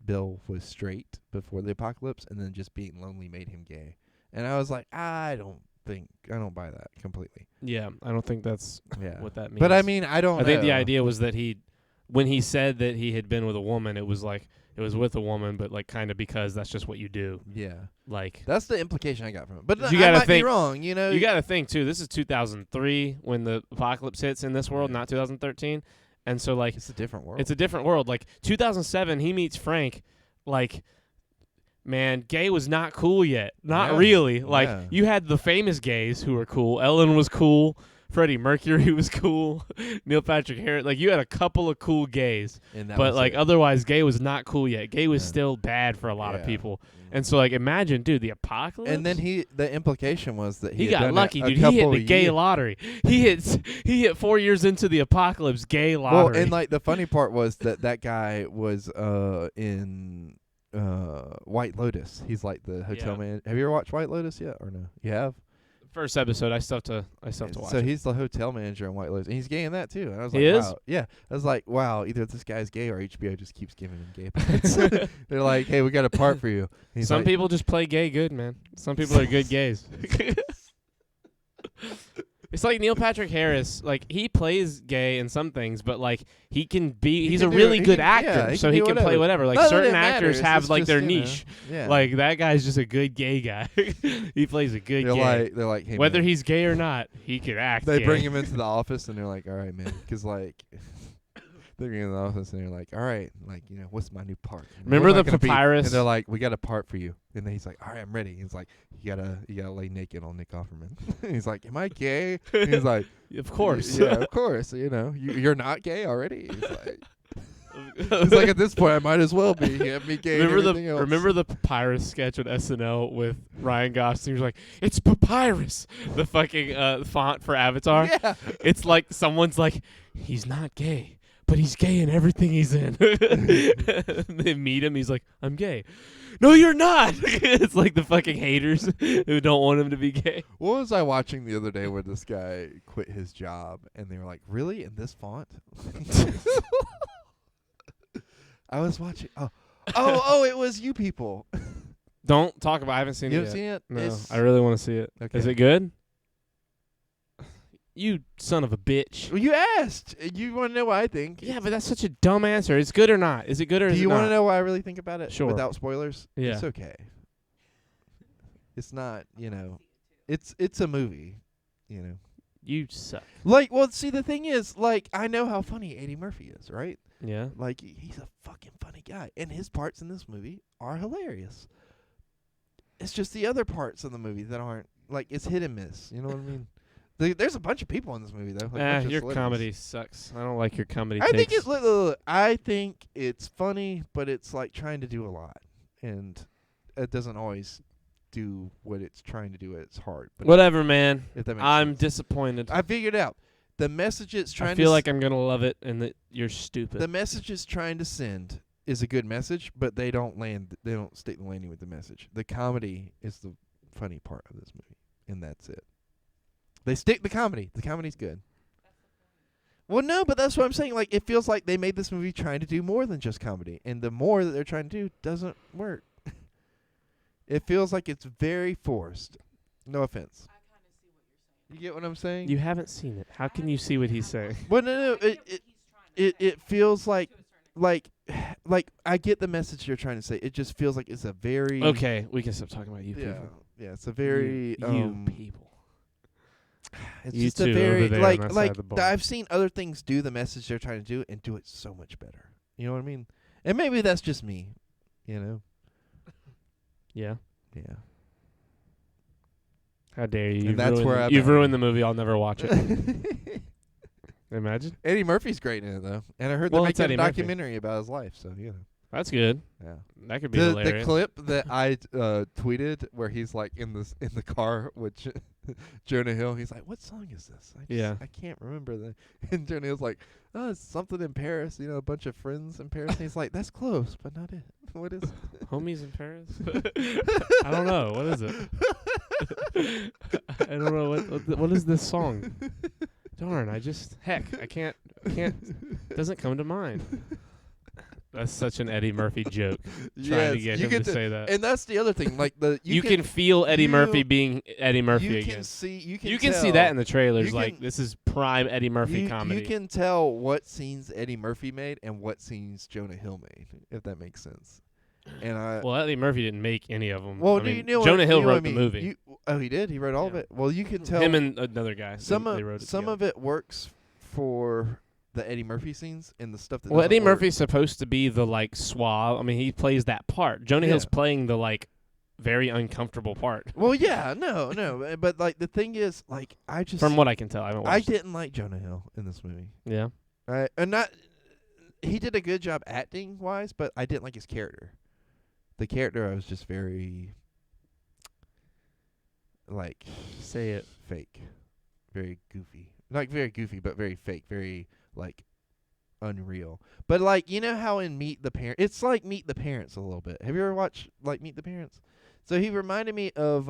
Bill was straight before the apocalypse, and then just being lonely made him gay. And I was like, I don't buy that completely. Yeah, I don't think that's what that means. But I mean, I think the idea was that when he said that he had been with a woman, it was like it was with a woman, but like kind of because that's just what you do. Yeah, like that's the implication I got from it. But you gotta might be wrong. You got to think too. This is 2003 when the apocalypse hits in this world, not 2013, and so like it's a different world. It's a different world. Like 2007, he meets Frank, like. Man, gay was not cool yet. Not really. Like, you had the famous gays who were cool. Ellen was cool. Freddie Mercury was cool. Neil Patrick Harris. Like, you had a couple of cool gays. But, like, otherwise, gay was not cool yet. Gay was still bad for a lot of people. And so, like, imagine, dude, the apocalypse. And then the implication was that he got lucky, dude. He hit the gay lottery. He hit 4 years into the apocalypse gay lottery. Well, and, like, the funny part was that guy was in White Lotus. He's like the hotel man. Have you ever watched White Lotus yet or no? You have? First episode, I still have to watch. So he's the hotel manager in White Lotus, and he's gay in that too. And I was like, wow. Yeah, I was like, wow. Either this guy's gay or HBO just keeps giving him gay parts. They're like, hey, we got a part for you. Some people just play gay good, man. Some people are good gays. It's like Neil Patrick Harris. Like he plays gay in some things, but like he's a can really do- he good can- actor, yeah, he so can he do can play whatever. Like Not that certain it actors matters, have it's like just, their you know, niche. Yeah. Like that guy's just a good gay guy. He plays a good gay. they're like, hey, Whether man. he's gay or not, he can act. They gay. bring him into the office and they're like, all right, man, because like. They bring him in the office and they're like, all right, like, you know, what's my new part? Remember What am I the gonna be? papyrus? And they're like, we got a part for you. And then he's like, all right, I'm ready. He's like, you gotta lay naked on Nick Offerman. He's like, am I gay? And he's like, Of course. yeah, of course. You know, you're not gay already. He's like, at this point, I might as well be. You have me gay. Remember the papyrus sketch on SNL with Ryan Gosling? He's like, it's papyrus. The fucking font for Avatar. Yeah. It's like someone's like, he's not gay, but he's gay in everything he's in. They meet him. He's like, I'm gay. No, you're not. It's like the fucking haters who don't want him to be gay. What was I watching the other day where this guy quit his job and they were like, really? In this font? I was watching. Oh, it was You People. Don't talk about. I haven't seen You it haven't yet. seen it? No, I really want to see it. Okay. Is it good? You son of a bitch. Well, you asked. You want to know what I think. Yeah, but that's such a dumb answer. Is it good or not? Is it good or Do is you it want not? to know what I really think about it? Sure. Without spoilers? Yeah. It's okay. It's not, you know. It's a movie, you know. You suck. Like, well, see, the thing is, like, I know how funny Eddie Murphy is, right? Yeah. Like, he's a fucking funny guy. And his parts in this movie are hilarious. It's just the other parts of the movie that aren't, like, it's hit and miss. You know what I mean? There's a bunch of people in this movie, though. Like, bunch of Your celebrities. comedy sucks. I don't like your comedy I think takes. I think it's funny, but it's like trying to do a lot, and it doesn't always do what it's trying to do at its heart. But Whatever, man. if that makes I'm sense. disappointed. I figured out the message it's trying. I feel to like I'm gonna love it, and that you're stupid. the message it's trying to send is a good message, but they don't land. They don't stick the landing with the message. The comedy is the funny part of this movie, and that's it. They stick the comedy. The comedy's good. Well, no, but that's what I'm saying. Like, it feels like they made this movie trying to do more than just comedy, and the more that they're trying to do doesn't work. It feels like it's very forced. No offense. You get what I'm saying? You haven't seen it. How can you see what he's saying? Well, no. It feels like I get the message you're trying to say. It just feels like it's a very Okay, we can stop talking about you Yeah, people. yeah. It's a very You people. It's You just a two very over there on that side like of the bar. I've seen other things do the message they're trying to do and do it so much better. You know what I mean? And maybe that's just me. You know? Yeah. Yeah. How dare you? And that's where I'm you've at. ruined the movie. I'll never watch it. Imagine. Eddie Murphy's great in it though, and I heard Well, they're it's making a Eddie Murphy. documentary about his life. So you know. That's good. Yeah. That could be The hilarious. clip that I tweeted where he's like in the car with Jonah Hill, he's like, "What song is this?" I can't remember the. And Jonah Hill's like, "Oh, it's something in Paris. You know, a bunch of friends in Paris." And he's like, "That's close, but not it. What is it?" Homies in Paris? I don't know. What is it? I don't know. What is this song? Darn, I can't, doesn't come to mind. That's such an Eddie Murphy joke. Trying to get him to say that. And that's the other thing. Like you can feel Eddie Murphy being Eddie Murphy you again. Can see, you You can see that in the trailers. you Like can- this is prime Eddie Murphy comedy. You can tell what scenes Eddie Murphy made and what scenes Jonah Hill made, if that makes sense. And well, Eddie Murphy didn't make any of them. well, I mean, you know Jonah Hill you know what wrote I mean. the movie. He did. He wrote all of Yeah. it. Well, you can tell Him and another guy. some they wrote it some together. of it works for the Eddie Murphy scenes and the stuff that. Well, doesn't Eddie work. Murphy's supposed to be the like suave. I mean, he plays that part. Jonah Hill's Yeah. playing the like very uncomfortable part. Well, yeah, no, but like the thing is, like I just From what I can tell, I haven't I watched it. didn't like Jonah Hill in this movie. Yeah. And not he did a good job acting wise, but I didn't like his character. The character I was just very like Say it. fake. Very goofy. Not very goofy, but very fake, very like unreal. But like you know how in Meet the Parents, it's like Meet the Parents a little bit. Have you ever watched like Meet the Parents? So he reminded me of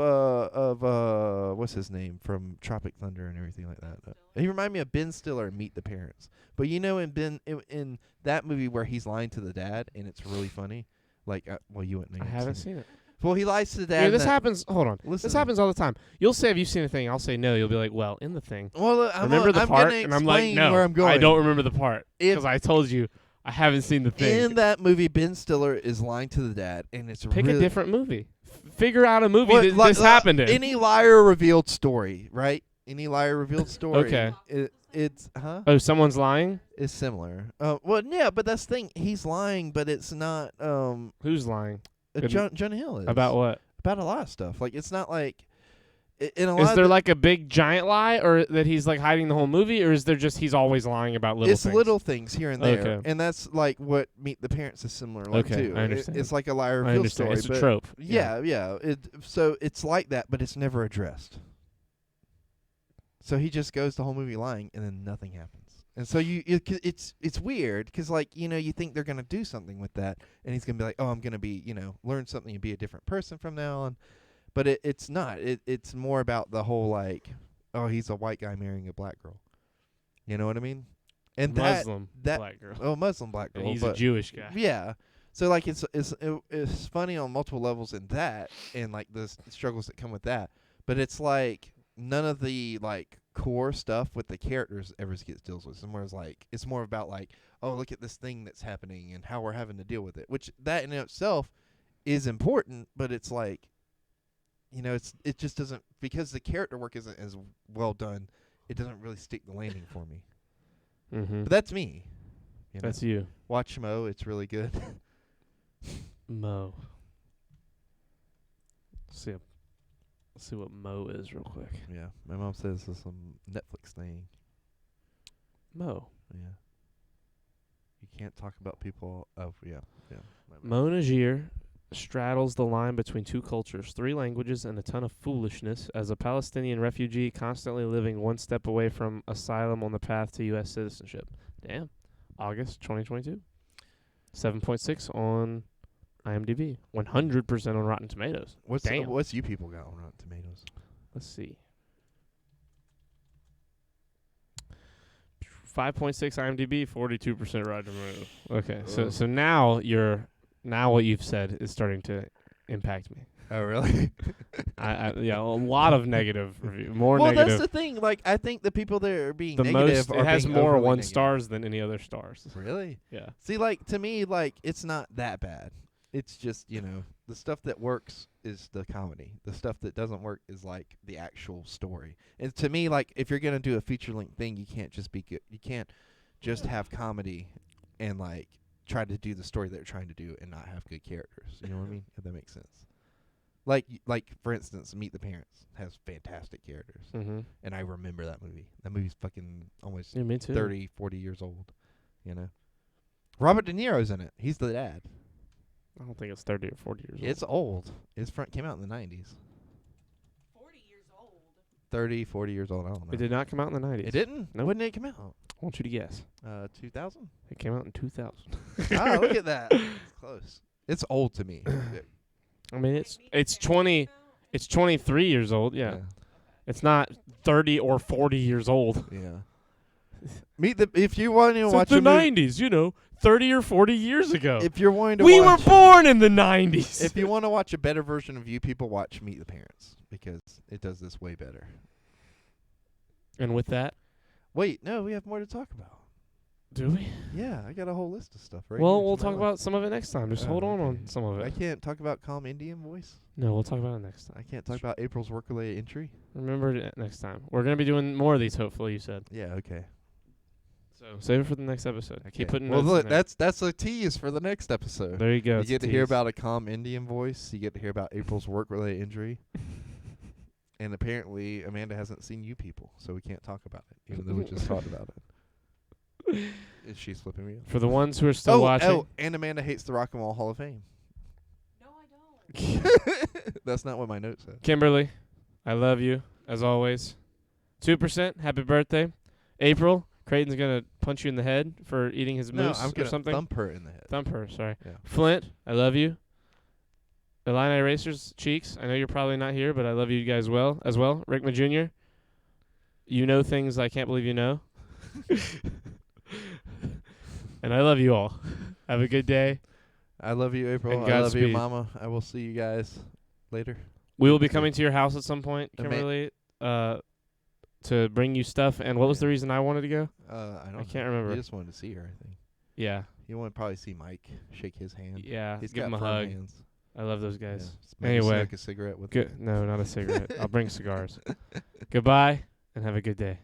what's his name from Tropic Thunder and everything like that. He reminded me of Ben Stiller in Meet the Parents. But you know in that movie where he's lying to the dad and it's really funny. Like well you wouldn't. I haven't seen it. Well, he lies to dad. Yeah, this happens. Hold on. Listen. This happens all the time. You'll say, "Have you seen a thing?" I'll say, "No." You'll be like, "Well, in the thing, Well, remember the I'm part?" gonna And I'm like, explain "No, where I'm going. I don't remember the part If- because I told you I haven't seen the thing." In that movie, Ben Stiller is lying to the dad, and it's Pick really a different movie. Figure out a movie What, that like- this happened in. Any liar revealed story, right? Any liar revealed story. Okay. It's Oh, someone's lying? It's similar. Well, yeah, but that's the thing. He's lying, but it's not. Who's lying? Good- Jonah Hill is About what? about a lot of stuff. Like it's not like in a lot. Is of there like a big giant lie, or that he's like hiding the whole movie, or is there just he's always lying about little it's things? little things here and there, Okay. and that's like what Meet the Parents is similar like Okay, too. I understand. It's like a liar I revealed understand. story. It's a but trope. Yeah. So it's like that, but it's never addressed. So he just goes the whole movie lying, and then nothing happens. And so it's weird because like you think they're gonna do something with that, and he's gonna be like, oh, I'm gonna be learn something and be a different person from now on, but it's not. It's more about the whole like, oh, he's a white guy marrying a black girl. You know what I mean? And Muslim that black girl. oh, Muslim black girl. And he's but a Jewish guy. yeah. So like it's funny on multiple levels in that, and like the struggles that come with that. But it's like none of the like core stuff with the characters ever deals with. It's more about like, oh, look at this thing that's happening and how we're having to deal with it. Which that in itself is important, but it's like, it just doesn't, because the character work isn't as well done. It doesn't really stick the landing for me. Mm-hmm. But that's me. That's you. Watch Mo. It's really good. Mo. Let's see what Mo is real quick. Yeah, my mom says it's some Netflix thing. Mo. Yeah. You can't talk about people. Oh, yeah. Mo Najir straddles the line between two cultures, 3 languages, and a ton of foolishness as a Palestinian refugee constantly living one step away from asylum on the path to U.S. citizenship. Damn. August 2022. 7.6 on IMDb. 100% on Rotten Tomatoes. Damn. What's you people got on Rotten Tomatoes? Let's see. 5.6 IMDb, 42% Rotten Tomatoes. Okay, so now what you've said is starting to impact me. Oh, really? Yeah, a lot of negative review. More well, negative. that's the thing. Like, I think the people that are being The negative most, are it has being more overly 1 negative. stars than any other stars. Really? Yeah. See, like, to me, like, it's not that bad. It's just, the stuff that works is the comedy. The stuff that doesn't work is, like, the actual story. And to me, like, if you're going to do a feature-length thing, you can't just be good. You can't just have comedy and, like, try to do the story that they're trying to do and not have good characters. You know what I mean? If that makes sense. Like for instance, Meet the Parents has fantastic characters. Mm-hmm. And I remember that movie. That movie's fucking almost Yeah, me too. 30, 40 years old. Robert De Niro's in it. He's the dad. I don't think it's 30 or 40 years old. It's old. Came out in the 90s. 40 years old. 30, 40 years old. I don't know. It did not come out in the 90s. It didn't? Nope. When did it come out? I want you to guess. 2000? It came out in 2000. Oh, look at that. It's close. It's old to me. I mean, it's 23 years old. Yeah. It's not 30 or 40 years old. Yeah. If you want to It's watch the a movie, 90s, 30 or 40 years ago. if you're wanting to We watch, were born in the 90s. if you want to watch a better version of you people, watch Meet the Parents because it does this way better. And with that, Wait, no, we have more to talk about. do we? Yeah, I got a whole list of stuff right Well, here. we'll It's my talk list. about some of it next time. Just Oh, hold on okay. some of I it. can't talk about Calm Indian Voice. No, we'll talk about it next time. I can't talk about April's work-related entry. Remember it next time. We're going to be doing more of these, hopefully, you said. Yeah, okay. So save it for the next episode. Keep putting Well, notes look, in there. that's a tease for the next episode. There you go. You it's get a to hear tease. about a calm Indian voice. You get to hear about April's work-related injury. And apparently, Amanda hasn't seen you people, so we can't talk about it, even though we just talked about it. Is she flipping me off? For the ones who are still watching. And Amanda hates the Rock and Roll Hall of Fame. No, I don't. That's not what my note said. Kimberly, I love you, as always. 2%, happy birthday. April, Creighton's going to punch you in the head for eating his No, moose I'm or gonna something. thump her in the head. Thump her, sorry. Yeah. Flint, I love you. Illini Racers, Cheeks, I know you're probably not here, but I love you guys as well. Rickman Jr., you know things I can't believe you know. And I love you all. Have a good day. I love you, April. And I love you, Godspeed. Mama. I will see you guys later? We will be Okay. coming to your house at some point, Ama- Kimberly, to bring you stuff. And what was the reason I wanted to go? I don't. I can't know. remember. You just wanted to see her, I think. Yeah. You want to probably see Mike, shake his hand. Yeah. He's Give got him a firm hug. hands. I love those guys. Maybe Anyway. smoke a cigarette with him. Good. No, not a cigarette. I'll bring cigars. Goodbye and have a good day.